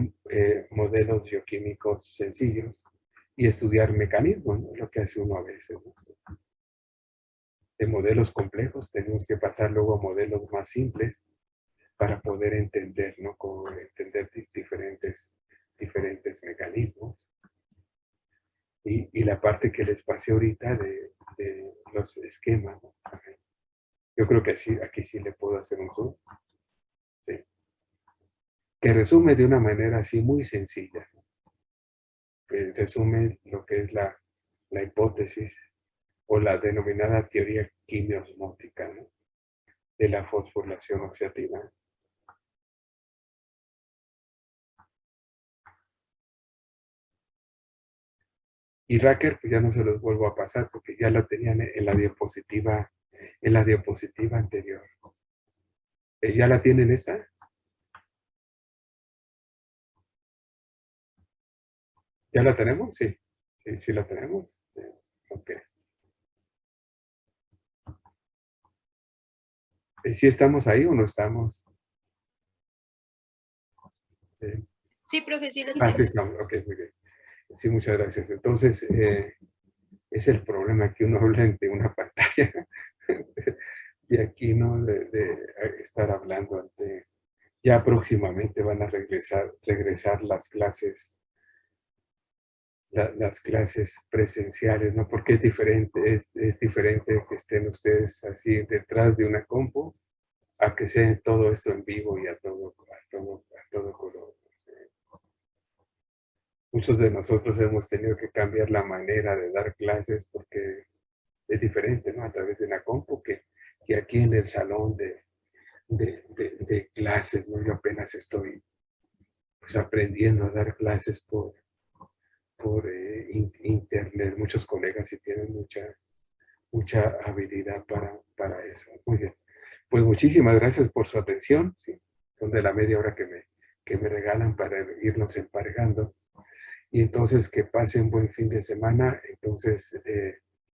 modelos bioquímicos sencillos y estudiar mecanismos, ¿no? Lo que hace uno a veces, ¿no? De modelos complejos tenemos que pasar luego a modelos más simples para poder entender, ¿no? Como entender diferentes mecanismos. Y la parte que les pasé ahorita de los esquemas, ¿no? Yo creo que aquí sí le puedo hacer un zoom. Sí. Que resume de una manera así muy sencilla, ¿no? Que resume lo que es la hipótesis o la denominada teoría quimiosmótica, ¿no? De la fosforilación oxidativa. Y Racker, pues ya no se los vuelvo a pasar porque ya lo tenían en la diapositiva anterior. ¿Ya la tienen esa? ¿Ya la tenemos? Sí. Sí la tenemos. Sí. Ok. ¿Sí estamos ahí o no estamos? Sí. Sí, profe, sí lo Sí tenemos. estamos. Ok, muy bien. Sí, muchas gracias. Entonces, es el problema que uno habla ante una pantalla. Y aquí no de estar hablando ante... Ya próximamente van a regresar las clases presenciales, ¿no? Porque es diferente que estén ustedes así detrás de una compu a que sea todo esto en vivo y a todo color. Muchos de nosotros hemos tenido que cambiar la manera de dar clases porque es diferente, ¿no? A través de una compu que aquí en el salón de clases, ¿no? Yo apenas estoy pues aprendiendo a dar clases por internet. Muchos colegas sí tienen mucha habilidad para eso. Muy bien. Pues muchísimas gracias por su atención. ¿Sí? Son de la media hora que me regalan para irnos emparejando. Y entonces que pasen buen fin de semana. Entonces,